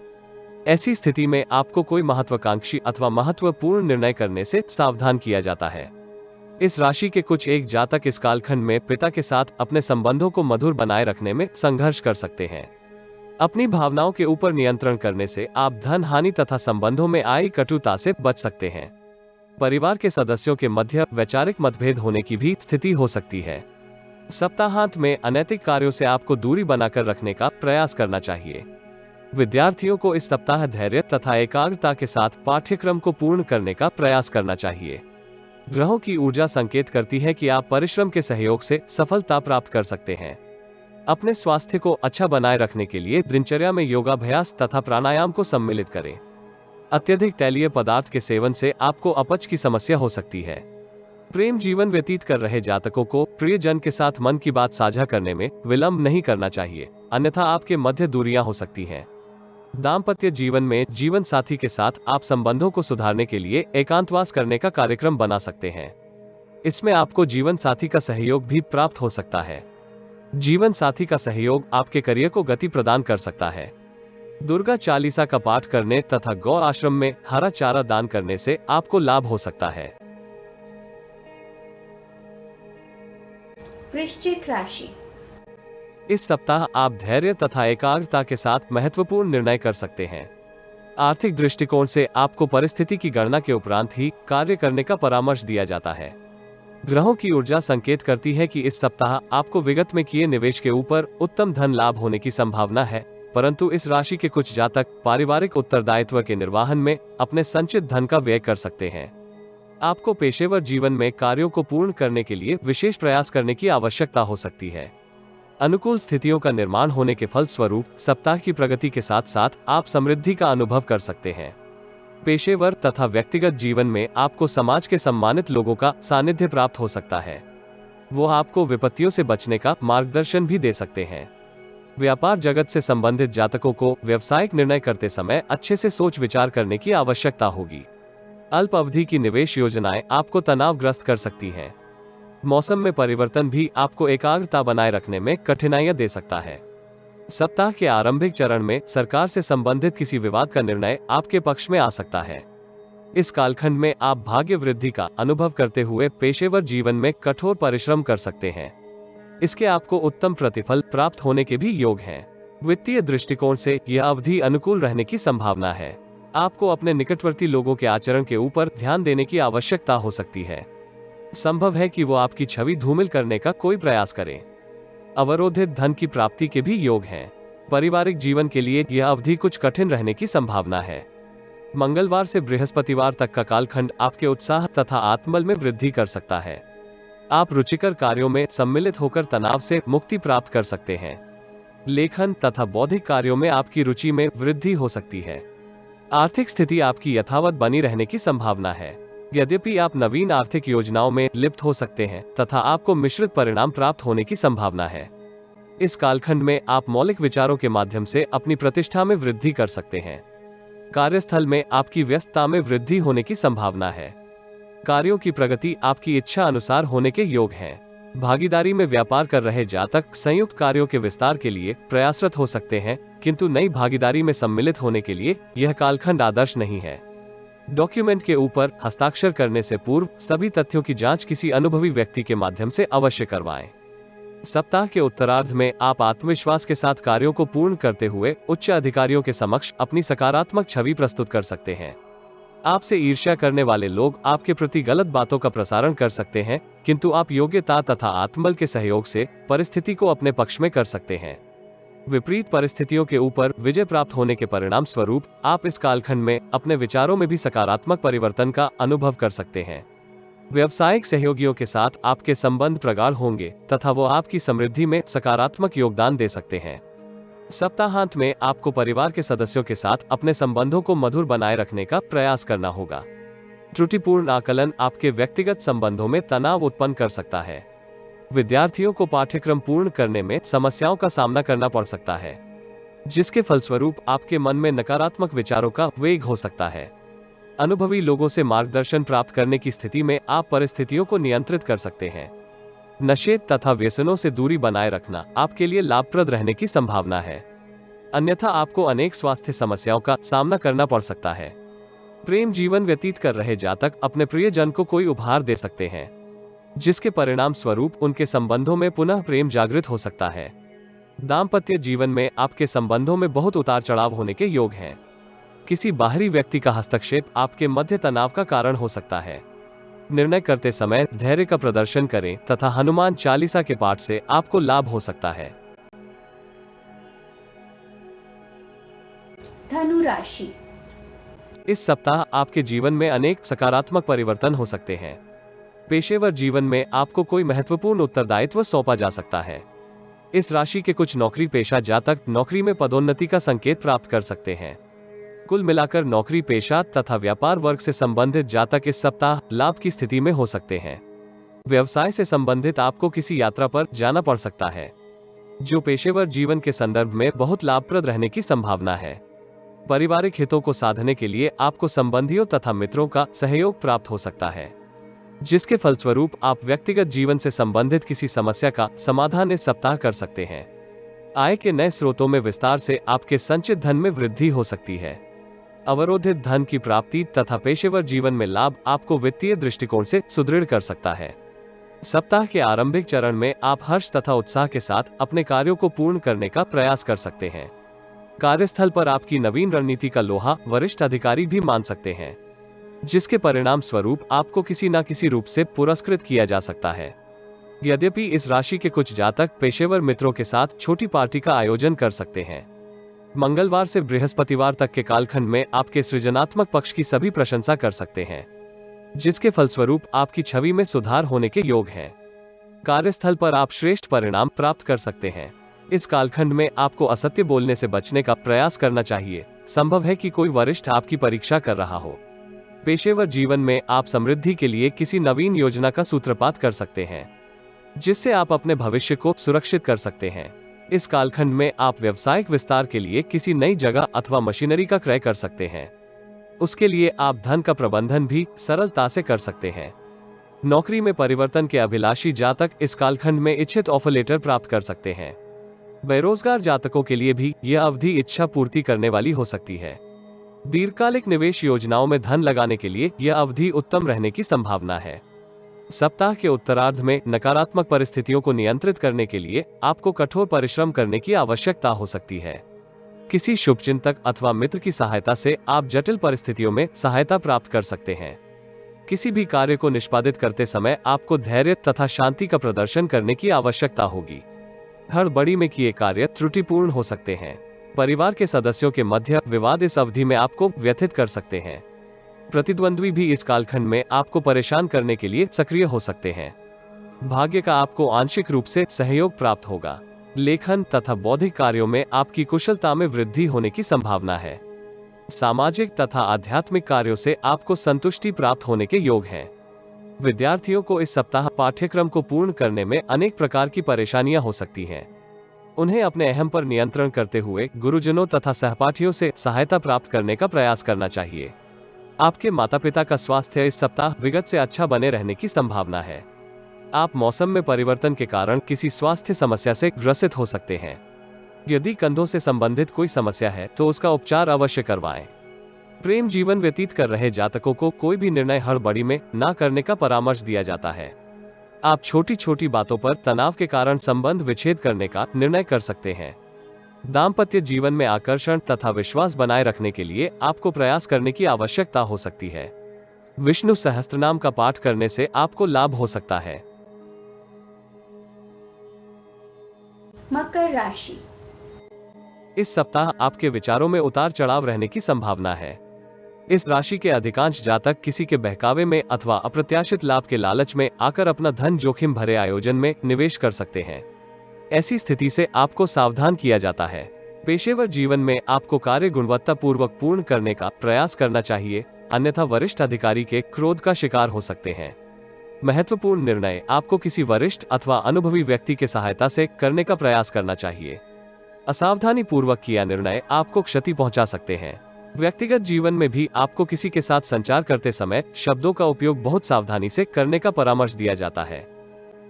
ऐसी स्थिति में आपको कोई महत्वाकांक्षी अथवा महत्वपूर्ण निर्णय करने से सावधान किया जाता है। इस राशि के कुछ एक जातक इस कालखंड में पिता के साथ अपने संबंधों को मधुर बनाए रखने में संघर्ष कर सकते हैं। अपनी भावनाओं के ऊपर नियंत्रण करने से आप धन हानि तथा संबंधों में आई कटुता से बच सकते हैं। परिवार के सदस्यों के मध्य वैचारिक मतभेद होने की भी स्थिति हो सकती है। सप्ताहांत में अनैतिक कार्यों से आपको दूरी बनाकर रखने का प्रयास करना चाहिए। विद्यार्थियों को इस सप्ताह धैर्य तथा एकाग्रता के साथ पाठ्यक्रम को पूर्ण करने का प्रयास करना चाहिए। ग्रहों की ऊर्जा संकेत करती है कि आप परिश्रम के सहयोग से सफलता प्राप्त कर सकते हैं। अपने स्वास्थ्य को अच्छा बनाए रखने के लिए दिनचर्या में योगाभ्यास तथा प्राणायाम को सम्मिलित करें। अत्यधिक तैलीय पदार्थ के सेवन से आपको अपच की समस्या हो सकती है। प्रेम जीवन व्यतीत कर रहे जातकों को प्रियजन के साथ मन की बात साझा करने में विलंब नहीं करना चाहिए, अन्यथा आपके मध्य दूरियां हो सकती हैं। दाम्पत्य जीवन में जीवन साथी के साथ आप संबंधों को सुधारने के लिए एकांतवास करने का कार्यक्रम बना सकते हैं। इसमें आपको जीवन साथी का सहयोग भी प्राप्त हो सकता है। जीवन साथी का सहयोग आपके करियर को गति प्रदान कर सकता है। दुर्गा चालीसा का पाठ करने तथा गौ आश्रम में हरा चारा दान करने से आपको लाभ हो सकता है। वृश्चिक राशि। इस सप्ताह आप धैर्य तथा एकाग्रता के साथ महत्वपूर्ण निर्णय कर सकते हैं। आर्थिक दृष्टिकोण से आपको परिस्थिति की गणना के उपरांत ही कार्य करने का परामर्श दिया जाता है। ग्रहों की ऊर्जा संकेत करती है कि इस सप्ताह आपको विगत में किए निवेश के ऊपर उत्तम धन लाभ होने की संभावना है, परंतु इस राशि के कुछ जातक पारिवारिक उत्तरदायित्व के निर्वहन में अपने संचित धन का व्यय कर सकते हैं। आपको पेशेवर जीवन में कार्यों को पूर्ण करने के लिए विशेष प्रयास करने की आवश्यकता हो सकती है। अनुकूल स्थितियों का निर्माण होने के फलस्वरूप सप्ताह की प्रगति के साथ साथ आप समृद्धि का अनुभव कर सकते हैं। पेशेवर तथा व्यक्तिगत जीवन में आपको समाज के सम्मानित लोगों का सानिध्य प्राप्त हो सकता है। वो आपको विपत्तियों से बचने का मार्गदर्शन भी दे सकते हैं। व्यापार जगत से संबंधित जातकों को व्यावसायिक निर्णय करते समय अच्छे से सोच विचार करने की आवश्यकता होगी। अल्प अवधि की निवेश योजनाएं आपको तनावग्रस्त कर सकती हैं। मौसम में परिवर्तन भी आपको एकाग्रता बनाए रखने में कठिनाइयां दे सकता है। सप्ताह के आरंभिक चरण में सरकार से संबंधित किसी विवाद का निर्णय आपके पक्ष में आ सकता है। इस कालखंड में आप भाग्य वृद्धि का अनुभव करते हुए पेशेवर जीवन में कठोर परिश्रम कर सकते हैं। इसके आपको उत्तम प्रतिफल प्राप्त होने के भी योग हैं। वित्तीय दृष्टिकोण से यह अवधि अनुकूल रहने की संभावना है। आपको अपने निकटवर्ती लोगों के आचरण के ऊपर ध्यान देने की आवश्यकता हो सकती है। संभव है कि वो आपकी छवि धूमिल करने का कोई प्रयास करें। अवरोधित धन की प्राप्ति के भी योग हैं। पारिवारिक जीवन के लिए यह अवधि कुछ कठिन रहने की संभावना है। मंगलवार से बृहस्पतिवार तक का कालखंड आपके उत्साह तथा आत्मबल में वृद्धि कर सकता है। आप रुचिकर कार्यों में सम्मिलित होकर तनाव से मुक्ति प्राप्त कर सकते हैं। लेखन तथा बौद्धिक कार्यों में आपकी रुचि में वृद्धि हो सकती है। आर्थिक स्थिति आपकी यथावत बनी रहने की संभावना है। यद्यपि आप नवीन आर्थिक योजनाओं में लिप्त हो सकते हैं तथा आपको मिश्रित परिणाम प्राप्त होने की संभावना है। इस कालखंड में आप मौलिक विचारों के माध्यम से अपनी प्रतिष्ठा में वृद्धि कर सकते हैं। कार्यस्थल में आपकी व्यस्तता में वृद्धि होने की संभावना है। कार्यों की प्रगति आपकी इच्छा अनुसार होने के योग हैं। भागीदारी में व्यापार कर रहे जातक संयुक्त कार्यों के विस्तार के लिए प्रयासरत हो सकते हैं, किंतु नई भागीदारी में सम्मिलित होने के लिए यह कालखंड आदर्श नहीं है। डॉक्यूमेंट के ऊपर हस्ताक्षर करने से पूर्व सभी तथ्यों की जांच किसी अनुभवी व्यक्ति के माध्यम से अवश्य करवाएं। सप्ताह के उत्तरार्ध में आप आत्मविश्वास के साथ कार्यों को पूर्ण करते हुए उच्च अधिकारियों के समक्ष अपनी सकारात्मक छवि प्रस्तुत कर सकते हैं। आपसे ईर्ष्या करने वाले लोग आपके प्रति गलत बातों का प्रसारण कर सकते हैं, किंतु आप योग्यता तथा आत्मबल के सहयोग से परिस्थिति को अपने पक्ष में कर सकते हैं। विपरीत परिस्थितियों के ऊपर विजय प्राप्त होने के परिणाम स्वरूप आप इस कालखंड में अपने विचारों में भी सकारात्मक परिवर्तन का अनुभव कर सकते हैं। व्यावसायिक सहयोगियों के साथ आपके संबंध प्रगाढ़ होंगे तथा वो आपकी समृद्धि में सकारात्मक योगदान दे सकते हैं। सप्ताहांत में आपको परिवार के सदस्यों के साथ अपने संबंधों को मधुर बनाए रखने का प्रयास करना होगा। त्रुटिपूर्ण आकलन आपके व्यक्तिगत संबंधों में तनाव उत्पन्न कर सकता है। विद्यार्थियों को पाठ्यक्रम पूर्ण करने में समस्याओं का सामना करना पड़ सकता है, जिसके फलस्वरूप आपके मन में नकारात्मक विचारों का वेग हो सकता है। अनुभवी लोगों से मार्गदर्शन प्राप्त करने की स्थिति में आप परिस्थितियों को नियंत्रित कर सकते हैं। नशे तथा व्यसनों से दूरी बनाए रखना आपके लिए लाभप्रद रहने की संभावना है, अन्यथा आपको अनेक स्वास्थ्य समस्याओं का सामना करना पड़ सकता है। प्रेम जीवन व्यतीत कर रहे जातक अपने प्रियजन को कोई उपहार दे सकते हैं, जिसके परिणाम स्वरूप उनके संबंधों में पुनः प्रेम जागृत हो सकता है। दाम्पत्य जीवन में आपके संबंधों में बहुत उतार चढ़ाव होने के योग हैं। किसी बाहरी व्यक्ति का हस्तक्षेप आपके मध्य तनाव का कारण हो सकता है। निर्णय करते समय धैर्य का प्रदर्शन करें तथा हनुमान चालीसा के पाठ से आपको लाभ हो सकता है। धनु राशि। इस सप्ताह आपके जीवन में अनेक सकारात्मक परिवर्तन हो सकते हैं। पेशेवर जीवन में आपको कोई महत्वपूर्ण उत्तरदायित्व सौंपा जा सकता है। इस राशि के कुछ नौकरी पेशा जातक नौकरी में पदोन्नति का संकेत प्राप्त कर सकते हैं। कुल मिलाकर नौकरी पेशा तथा व्यापार वर्ग से संबंधित जातक इस सप्ताह लाभ की स्थिति में हो सकते हैं। व्यवसाय से संबंधित आपको किसी यात्रा पर जाना पड़ सकता है, जो पेशेवर जीवन के संदर्भ में बहुत लाभप्रद रहने की संभावना है। पारिवारिक हितों को साधने के लिए आपको संबंधियों तथा मित्रों का सहयोग प्राप्त हो सकता है, जिसके फलस्वरूप आप व्यक्तिगत जीवन से संबंधित किसी समस्या का समाधान इस सप्ताह कर सकते हैं। आय के नए स्रोतों में विस्तार से आपके संचित धन में वृद्धि हो सकती है। अवरोधित धन की प्राप्ति तथा पेशेवर जीवन में लाभ आपको वित्तीय दृष्टिकोण से सुदृढ़ कर सकता है। सप्ताह के आरंभिक चरण में आप हर्ष तथा उत्साह के साथ अपने कार्यों को पूर्ण करने का प्रयास कर सकते हैं। कार्यस्थल पर आपकी नवीन रणनीति का लोहा वरिष्ठ अधिकारी भी मान सकते हैं, जिसके परिणाम स्वरूप आपको किसी न किसी रूप से पुरस्कृत किया जा सकता है। यद्यपि इस राशि के कुछ जातक पेशेवर मित्रों के साथ छोटी पार्टी का आयोजन कर सकते हैं। मंगलवार से बृहस्पतिवार तक के कालखंड में आपके सृजनात्मक पक्ष की सभी प्रशंसा कर सकते हैं, जिसके फलस्वरूप आपकी छवि में सुधार होने के योग हैं। कार्यस्थल पर आप श्रेष्ठ परिणाम प्राप्त कर सकते हैं। इस कालखंड में आपको असत्य बोलने से बचने का प्रयास करना चाहिए। संभव है कि कोई वरिष्ठ आपकी परीक्षा कर रहा हो। पेशेवर जीवन में आप समृद्धि के लिए किसी नवीन योजना का सूत्रपात कर सकते हैं, जिससे आप अपने भविष्य को सुरक्षित कर सकते हैं। इस कालखंड में आप व्यवसायिक विस्तार के लिए किसी नई जगह अथवा मशीनरी का क्रय कर सकते हैं। उसके लिए आप धन का प्रबंधन भी सरलता से कर सकते हैं। नौकरी में परिवर्तन के अभिलाषी जातक इस कालखंड में इच्छित ऑफर लेटर प्राप्त कर सकते हैं। बेरोजगार जातकों के लिए भी यह अवधि इच्छा पूर्ति करने वाली हो सकती है। दीर्घकालिक निवेश योजनाओं में धन लगाने के लिए यह अवधि उत्तम रहने की संभावना है। सप्ताह के उत्तरार्ध में नकारात्मक परिस्थितियों को नियंत्रित करने के लिए आपको कठोर परिश्रम करने की आवश्यकता हो सकती है। किसी शुभचिंतक अथवा मित्र की सहायता से आप जटिल परिस्थितियों में सहायता प्राप्त कर सकते हैं। किसी भी कार्य को निष्पादित करते समय आपको धैर्य तथा शांति का प्रदर्शन करने की आवश्यकता होगी। हड़बड़ी में किए कार्य त्रुटिपूर्ण हो सकते हैं। परिवार के सदस्यों के मध्य विवाद इस अवधि में आपको व्यथित कर सकते हैं। प्रतिद्वंद्वी भी इस कालखंड में आपको परेशान करने के लिए सक्रिय हो सकते हैं। भाग्य का आपको आंशिक रूप से सहयोग प्राप्त होगा। लेखन तथा बौद्धिक कार्यों में आपकी कुशलता में वृद्धि होने की संभावना है। सामाजिक तथा आध्यात्मिक कार्यों से आपको संतुष्टि प्राप्त होने के योग हैं। विद्यार्थियों को इस सप्ताह पाठ्यक्रम को पूर्ण करने में अनेक प्रकार की परेशानियां हो सकती हैं। उन्हें अपने अहम पर नियंत्रण करते हुए गुरुजनों तथा सहपाठियों से सहायता प्राप्त करने का प्रयास करना चाहिए। आपके माता पिता का स्वास्थ्य इस सप्ताह विगत से अच्छा बने रहने की संभावना है। आप मौसम में परिवर्तन के कारण किसी स्वास्थ्य समस्या से ग्रसित हो सकते हैं। यदि कंधों से संबंधित कोई समस्या है तो उसका उपचार अवश्य करवाएं। प्रेम जीवन व्यतीत कर रहे जातकों को कोई भी निर्णय हड़बड़ी में ना करने का परामर्श दिया जाता है। आप छोटी छोटी बातों पर तनाव के कारण संबंध विच्छेद करने का निर्णय कर सकते हैं। दाम्पत्य जीवन में आकर्षण तथा विश्वास बनाए रखने के लिए आपको प्रयास करने की आवश्यकता हो सकती है। विष्णु सहस्त्रनाम का पाठ करने से आपको लाभ हो सकता है। मकर राशि। इस सप्ताह आपके विचारों में उतार चढ़ाव रहने की संभावना है। इस राशि के अधिकांश जातक किसी के बहकावे में अथवा अप्रत्याशित लाभ के लालच में आकर अपना धन जोखिम भरे आयोजन में निवेश कर सकते हैं। ऐसी स्थिति से आपको सावधान किया जाता है। पेशेवर जीवन में आपको कार्य गुणवत्ता पूर्वक पूर्ण करने का प्रयास करना चाहिए, अन्यथा वरिष्ठ अधिकारी के क्रोध का शिकार हो सकते हैं। महत्वपूर्ण निर्णय आपको किसी वरिष्ठ अथवा अनुभवी व्यक्ति के सहायता से करने का प्रयास करना चाहिए। असावधानी पूर्वक किया निर्णय आपको क्षति पहुंचा सकते हैं। व्यक्तिगत जीवन में भी आपको किसी के साथ संचार करते समय शब्दों का उपयोग बहुत सावधानी से करने का परामर्श दिया जाता है।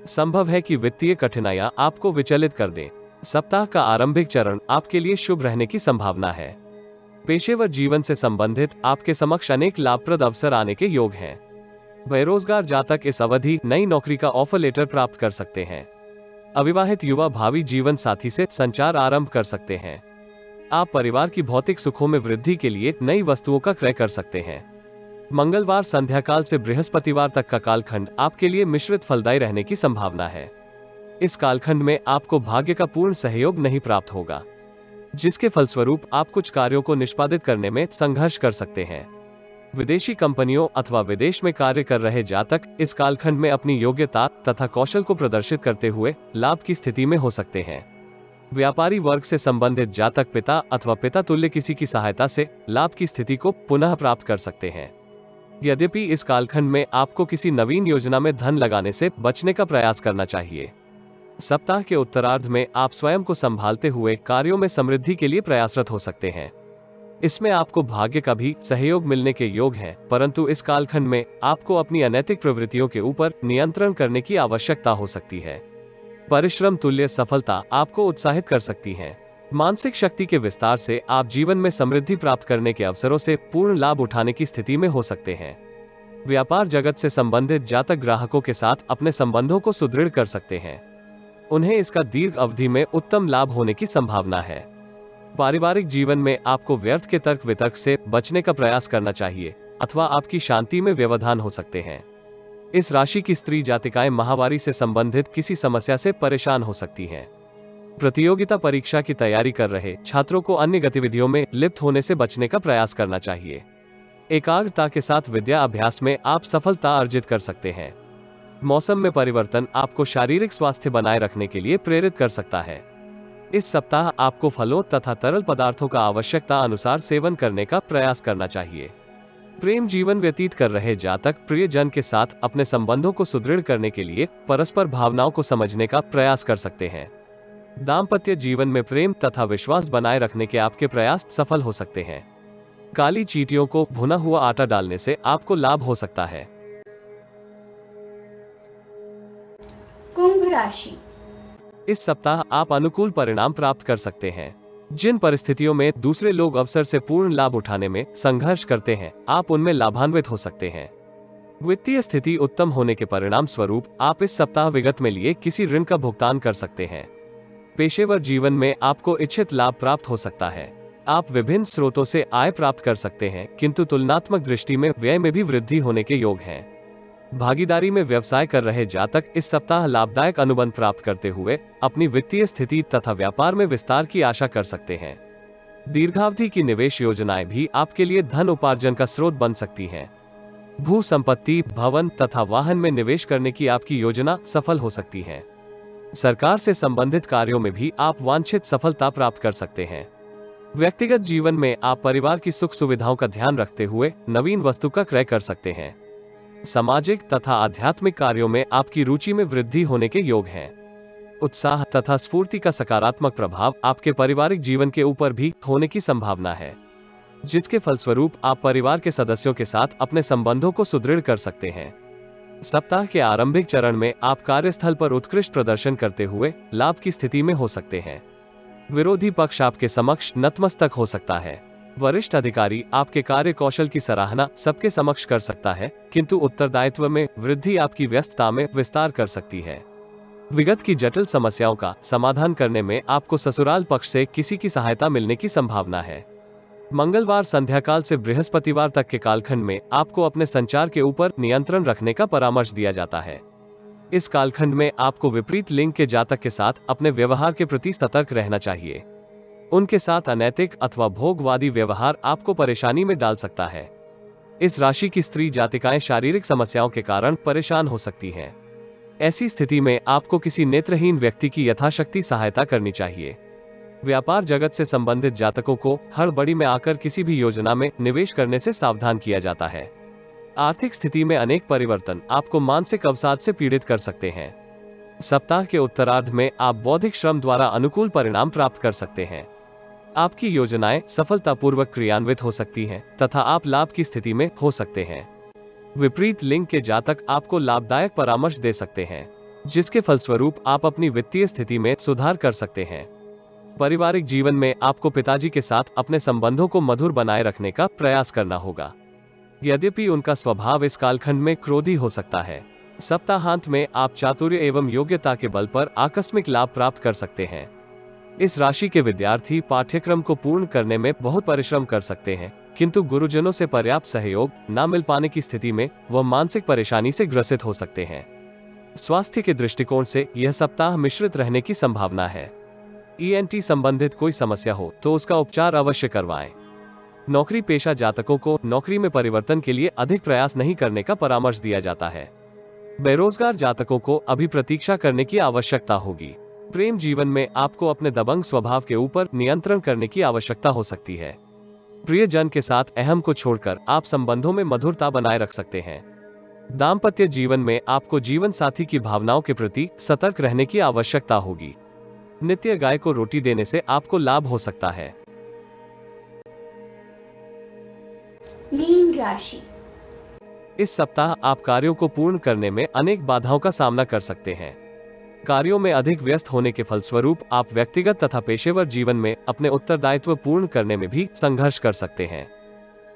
संभव है कि वित्तीय कठिनाइयां आपको विचलित कर दें। सप्ताह का आरंभिक चरण आपके लिए शुभ रहने की संभावना है। पेशेवर जीवन से संबंधित आपके समक्ष अनेक लाभप्रद अवसर आने के योग हैं। बेरोजगार जातक इस अवधि नई नौकरी का ऑफर लेटर प्राप्त कर सकते हैं। अविवाहित युवा भावी जीवन साथी से संचार आरंभ कर सकते हैं। आप परिवार की भौतिक सुखों में वृद्धि के लिए नई वस्तुओं का क्रय कर सकते हैं। मंगलवार संध्या काल से बृहस्पतिवार तक का कालखंड आपके लिए मिश्रित फलदायी रहने की संभावना है। इस कालखंड में आपको भाग्य का पूर्ण सहयोग नहीं प्राप्त होगा, जिसके फलस्वरूप आप कुछ कार्यों को निष्पादित करने में संघर्ष कर सकते हैं। विदेशी कंपनियों अथवा विदेश में कार्य कर रहे जातक इस कालखंड में अपनी योग्यता तथा कौशल को प्रदर्शित करते हुए लाभ की स्थिति में हो सकते हैं। व्यापारी वर्ग से संबंधित जातक पिता अथवा पिता तुल्य किसी की सहायता से लाभ की स्थिति को पुनः प्राप्त कर सकते हैं। यद्यपि इस कालखंड में आपको किसी नवीन योजना में धन लगाने से बचने का प्रयास करना चाहिए। सप्ताह के उत्तरार्ध में आप स्वयं को संभालते हुए कार्यों में समृद्धि के लिए प्रयासरत हो सकते हैं। इसमें आपको भाग्य का भी सहयोग मिलने के योग है, परंतु इस कालखंड में आपको अपनी अनैतिक प्रवृत्तियों के ऊपर नियंत्रण करने की आवश्यकता हो सकती है। परिश्रम तुल्य सफलता आपको उत्साहित कर सकती है। मानसिक शक्ति के विस्तार से आप जीवन में समृद्धि प्राप्त करने के अवसरों से पूर्ण लाभ उठाने की स्थिति में हो सकते हैं। व्यापार जगत से संबंधित जातक ग्राहकों के साथ अपने संबंधों को सुदृढ़ कर सकते हैं। उन्हें इसका दीर्घ अवधि में उत्तम लाभ होने की संभावना है। पारिवारिक जीवन में आपको व्यर्थ के तर्क वितर्क से बचने का प्रयास करना चाहिए, अथवा आपकी शांति में व्यवधान हो सकते हैं। इस राशि की स्त्री जातिकाएं माहवारी से संबंधित किसी समस्या से परेशान हो सकती हैं। प्रतियोगिता परीक्षा की तैयारी कर रहे छात्रों को अन्य गतिविधियों में लिप्त होने से बचने का प्रयास करना चाहिए। एकाग्रता के साथ विद्या अभ्यास में आप सफलता अर्जित कर सकते हैं। मौसम में परिवर्तन आपको शारीरिक स्वास्थ्य बनाए रखने के लिए प्रेरित कर सकता है। इस सप्ताह आपको फलों तथा तरल पदार्थों का आवश्यकता अनुसार सेवन करने का प्रयास करना चाहिए। प्रेम जीवन व्यतीत कर रहे जातक प्रियजन के साथ अपने संबंधों को सुदृढ़ करने के लिए परस्पर भावनाओं को समझने का प्रयास कर सकते हैं। दाम्पत्य जीवन में प्रेम तथा विश्वास बनाए रखने के आपके प्रयास सफल हो सकते हैं। काली चींटियों को भुना हुआ आटा डालने से आपको लाभ हो सकता है। कुंभ राशि। इस सप्ताह आप अनुकूल परिणाम प्राप्त कर सकते हैं। जिन परिस्थितियों में दूसरे लोग अवसर से पूर्ण लाभ उठाने में संघर्ष करते हैं, आप उनमें लाभान्वित हो सकते हैं। वित्तीय स्थिति उत्तम होने के परिणाम स्वरूप आप इस सप्ताह विगत में लिए किसी ऋण का भुगतान कर सकते हैं। पेशेवर जीवन में आपको इच्छित लाभ प्राप्त हो सकता है। आप विभिन्न स्रोतों से आय प्राप्त कर सकते हैं, किंतु तुलनात्मक दृष्टि में व्यय में भी वृद्धि होने के योग हैं। भागीदारी में व्यवसाय कर रहे जातक इस सप्ताह लाभदायक अनुबंध प्राप्त करते हुए अपनी वित्तीय स्थिति तथा व्यापार में विस्तार की आशा कर सकते हैं। दीर्घावधि की निवेश योजनाएं भी आपके लिए धन उपार्जन का स्रोत बन सकती हैं। भू संपत्ति, भवन तथा वाहन में निवेश करने की आपकी योजना सफल हो सकती है। सरकार से संबंधित कार्यों में भी आप वांछित सफलता प्राप्त कर सकते हैं। व्यक्तिगत जीवन में आप परिवार की सुख सुविधाओं का ध्यान रखते हुए नवीन वस्तु का क्रय कर सकते हैं। सामाजिक तथा आध्यात्मिक कार्यों में आपकी रुचि में वृद्धि होने के योग हैं। उत्साह तथा स्फूर्ति का सकारात्मक प्रभाव आपके पारिवारिक जीवन के ऊपर भी होने की संभावना है, जिसके फलस्वरूप आप परिवार के सदस्यों के साथ अपने संबंधों को सुदृढ़ कर सकते हैं। सप्ताह के आरंभिक चरण में आप कार्यस्थल पर उत्कृष्ट प्रदर्शन करते हुए लाभ की स्थिति में हो सकते हैं। विरोधी पक्ष आपके समक्ष नतमस्तक हो सकता है। वरिष्ठ अधिकारी आपके कार्य कौशल की सराहना सबके समक्ष कर सकता है, किंतु उत्तरदायित्व में वृद्धि आपकी व्यस्तता में विस्तार कर सकती है। विगत की जटिल समस्याओं का समाधान करने में आपको ससुराल पक्ष से किसी की सहायता मिलने की संभावना है। मंगलवार संध्याकाल से बृहस्पतिवार तक के कालखंड में आपको अपने संचार के ऊपर नियंत्रण रखने का परामर्श दिया जाता है। इस कालखंड में आपको विपरीत लिंग के जातक के साथ अपने व्यवहार के प्रति सतर्क रहना चाहिए। उनके साथ अनैतिक अथवा भोगवादी व्यवहार आपको परेशानी में डाल सकता है। इस राशि की स्त्री जातिकाएं शारीरिक समस्याओं के कारण परेशान हो सकती हैं। ऐसी स्थिति में आपको किसी नेत्रहीन व्यक्ति की यथाशक्ति सहायता करनी चाहिए। व्यापार जगत से संबंधित जातकों को हड़बड़ी में आकर किसी भी योजना में निवेश करने से सावधान किया जाता है। आर्थिक स्थिति में अनेक परिवर्तन आपको मानसिक अवसाद से पीड़ित कर सकते हैं। सप्ताह के उत्तरार्ध में आप बौद्धिक श्रम द्वारा अनुकूल परिणाम प्राप्त कर सकते हैं। आपकी योजनाएं सफलतापूर्वक क्रियान्वित हो सकती हैं तथा आप लाभ की स्थिति में हो सकते हैं। विपरीत लिंग के जातक आपको लाभदायक परामर्श दे सकते हैं, जिसके फलस्वरूप आप अपनी वित्तीय स्थिति में सुधार कर सकते हैं। पारिवारिक जीवन में आपको पिताजी के साथ अपने संबंधों को मधुर बनाए रखने का प्रयास करना होगा, यद्यपि उनका स्वभाव इस कालखंड में क्रोधी हो सकता है। सप्ताहांत में आप चातुर्य एवं योग्यता के बल पर आकस्मिक लाभ प्राप्त कर सकते हैं। इस राशि के विद्यार्थी पाठ्यक्रम को पूर्ण करने में बहुत परिश्रम कर सकते हैं, किंतु गुरुजनों से पर्याप्त सहयोग न मिल पाने की स्थिति में वह मानसिक परेशानी से ग्रसित हो सकते हैं। स्वास्थ्य के दृष्टिकोण से यह सप्ताह मिश्रित रहने की संभावना है। ENT संबंधित कोई समस्या हो तो उसका उपचार अवश्य करवाएं। नौकरी पेशा जातकों को नौकरी में परिवर्तन के लिए अधिक प्रयास नहीं करने का परामर्श दिया जाता है। बेरोजगार जातकों को अभी प्रतीक्षा करने की आवश्यकता होगी। प्रेम जीवन में आपको अपने दबंग स्वभाव के ऊपर नियंत्रण करने की आवश्यकता हो सकती है। प्रियजन के साथ अहम को छोड़कर आप संबंधों में मधुरता बनाए रख सकते हैं। दाम्पत्य जीवन में आपको जीवन साथी की भावनाओं के प्रति सतर्क रहने की आवश्यकता होगी। नित्य गाय को रोटी देने से आपको लाभ हो सकता है। मीन राशि। इस सप्ताह आप कार्यों को पूर्ण करने में अनेक बाधाओं का सामना कर सकते हैं। कार्यों में अधिक व्यस्त होने के फलस्वरूप आप व्यक्तिगत तथा पेशेवर जीवन में अपने उत्तरदायित्व पूर्ण करने में भी संघर्ष कर सकते हैं।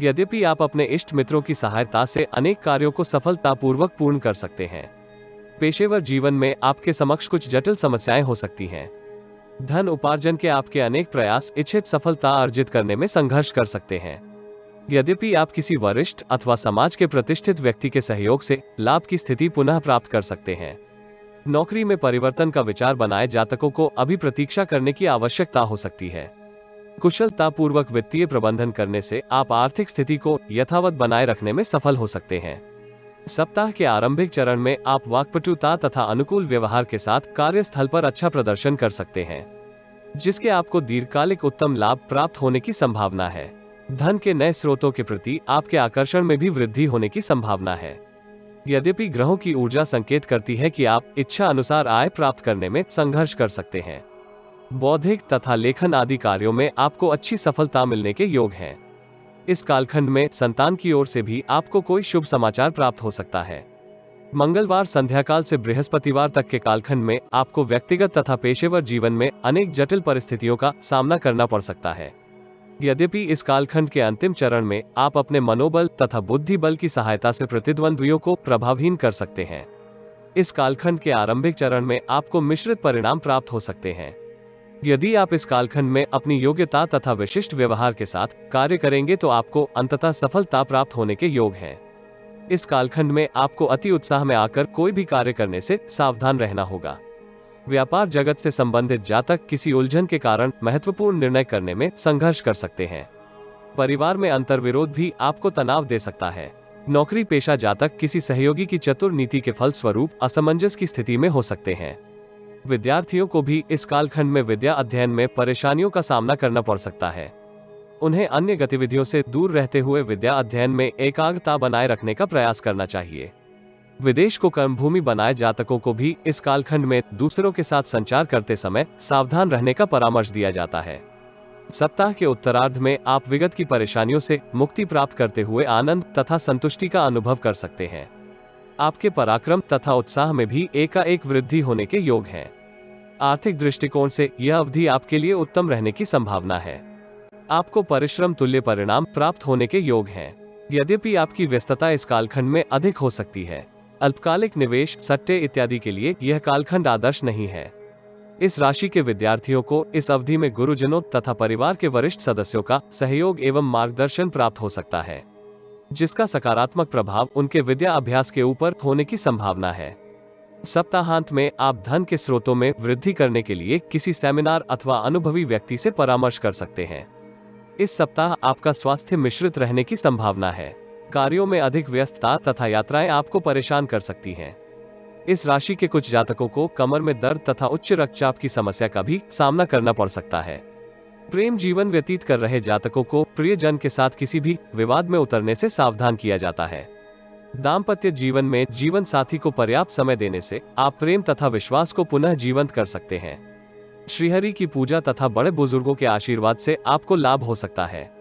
यद्यपि आप अपने इष्ट मित्रों की सहायता से अनेक कार्यों को सफलतापूर्वक पूर्ण कर सकते हैं। पेशेवर जीवन में आपके समक्ष कुछ जटिल समस्याएं हो सकती हैं। धन उपार्जन के आपके अनेक प्रयास इच्छित सफलता अर्जित करने में संघर्ष कर सकते हैं। यद्यपि आप किसी वरिष्ठ अथवा समाज के प्रतिष्ठित व्यक्ति के सहयोग से लाभ की स्थिति पुनः प्राप्त कर सकते हैं। नौकरी में परिवर्तन का विचार बनाए जातकों को अभी प्रतीक्षा करने की आवश्यकता हो सकती है। कुशलतापूर्वक वित्तीय प्रबंधन करने से आप आर्थिक स्थिति को यथावत बनाए रखने में सफल हो सकते हैं। सप्ताह के आरंभिक चरण में आप वाक्पटुता तथा अनुकूल व्यवहार के साथ कार्यस्थल पर अच्छा प्रदर्शन कर सकते हैं, जिसके आपको दीर्घकालिक उत्तम लाभ प्राप्त होने की संभावना है। धन के नए स्रोतों के प्रति आपके आकर्षण में भी वृद्धि होने की संभावना है। यद्यपि ग्रहों की ऊर्जा संकेत करती है कि आप इच्छा अनुसार आय प्राप्त करने में संघर्ष कर सकते हैं। बौद्धिक तथा लेखन आदि कार्यों में आपको अच्छी सफलता मिलने के योग हैं। इस कालखंड में संतान की ओर से भी आपको कोई शुभ समाचार प्राप्त हो सकता है। मंगलवार संध्याकाल से बृहस्पतिवार तक के कालखंड में आपको व्यक्तिगत तथा पेशेवर जीवन में अनेक जटिल परिस्थितियों का सामना करना पड़ सकता है। यद्यपि इस कालखंड के अंतिम चरण में आप अपने मनोबल तथा बुद्धि बल की सहायता से प्रतिद्वंद्वियों को प्रभावहीन कर सकते हैं। इस कालखंड के आरंभिक चरण में आपको मिश्रित परिणाम प्राप्त हो सकते हैं। यदि आप इस कालखंड में अपनी योग्यता तथा विशिष्ट व्यवहार के साथ कार्य करेंगे तो आपको अंततः सफलता प्राप्त होने के योग हैं। इस कालखंड में आपको अति उत्साह में आकर कोई भी कार्य करने से सावधान रहना होगा। व्यापार जगत से संबंधित जातक किसी उलझन के कारण महत्वपूर्ण निर्णय करने में संघर्ष कर सकते हैं। परिवार में अंतर्विरोध भी आपको तनाव दे सकता है। नौकरी पेशा जातक किसी सहयोगी की चतुर नीति के फलस्वरूप असमंजस की स्थिति में हो सकते हैं। विद्यार्थियों को भी इस कालखंड में विद्या अध्ययन में परेशानियों का सामना करना पड़ सकता है। उन्हें अन्य गतिविधियों से दूर रहते हुए विद्या अध्ययन में एकाग्रता बनाए रखने का प्रयास करना चाहिए। विदेश को कर्मभूमि बनाए जातकों को भी इस कालखंड में दूसरों के साथ संचार करते समय सावधान रहने का परामर्श दिया जाता है। सप्ताह के उत्तरार्ध में आप विगत की परेशानियों से मुक्ति प्राप्त करते हुए आनंद तथा संतुष्टि का अनुभव कर सकते हैं। आपके पराक्रम तथा उत्साह में भी एकाएक वृद्धि होने के योग हैं। आर्थिक दृष्टिकोण से यह अवधि आपके लिए उत्तम रहने की संभावना है। आपको परिश्रम तुल्य परिणाम प्राप्त होने के योग हैं। यद्यपि आपकी व्यस्तता इस कालखंड में अधिक हो सकती है, अल्पकालिक निवेश, सट्टे इत्यादि के लिए यह कालखंड आदर्श नहीं है। इस राशि के विद्यार्थियों को इस अवधि में गुरुजनों तथा परिवार के वरिष्ठ सदस्यों का सहयोग एवं मार्गदर्शन प्राप्त हो सकता है, जिसका सकारात्मक प्रभाव उनके विद्या अभ्यास के ऊपर होने की संभावना है। सप्ताहांत में आप धन के स्रोतों में वृद्धि करने के लिए किसी सेमिनार अथवा अनुभवी व्यक्ति से परामर्श कर सकते हैं। इस सप्ताह आपका स्वास्थ्य मिश्रित रहने की संभावना है। कार्यों में अधिक व्यस्तता तथा यात्राएं आपको परेशान कर सकती हैं। इस राशि के कुछ जातकों को कमर में दर्द तथा उच्च रक्तचाप की समस्या का भी सामना करना पड़ सकता है। प्रेम जीवन व्यतीत कर रहे जातकों को प्रियजन के साथ किसी भी विवाद में उतरने से सावधान किया जाता है। दाम्पत्य जीवन में जीवन साथी को पर्याप्त समय देने से आप प्रेम तथा विश्वास को पुनः जीवंत कर सकते हैं। श्रीहरि की पूजा तथा बड़े बुजुर्गों के आशीर्वाद से आपको लाभ हो सकता है।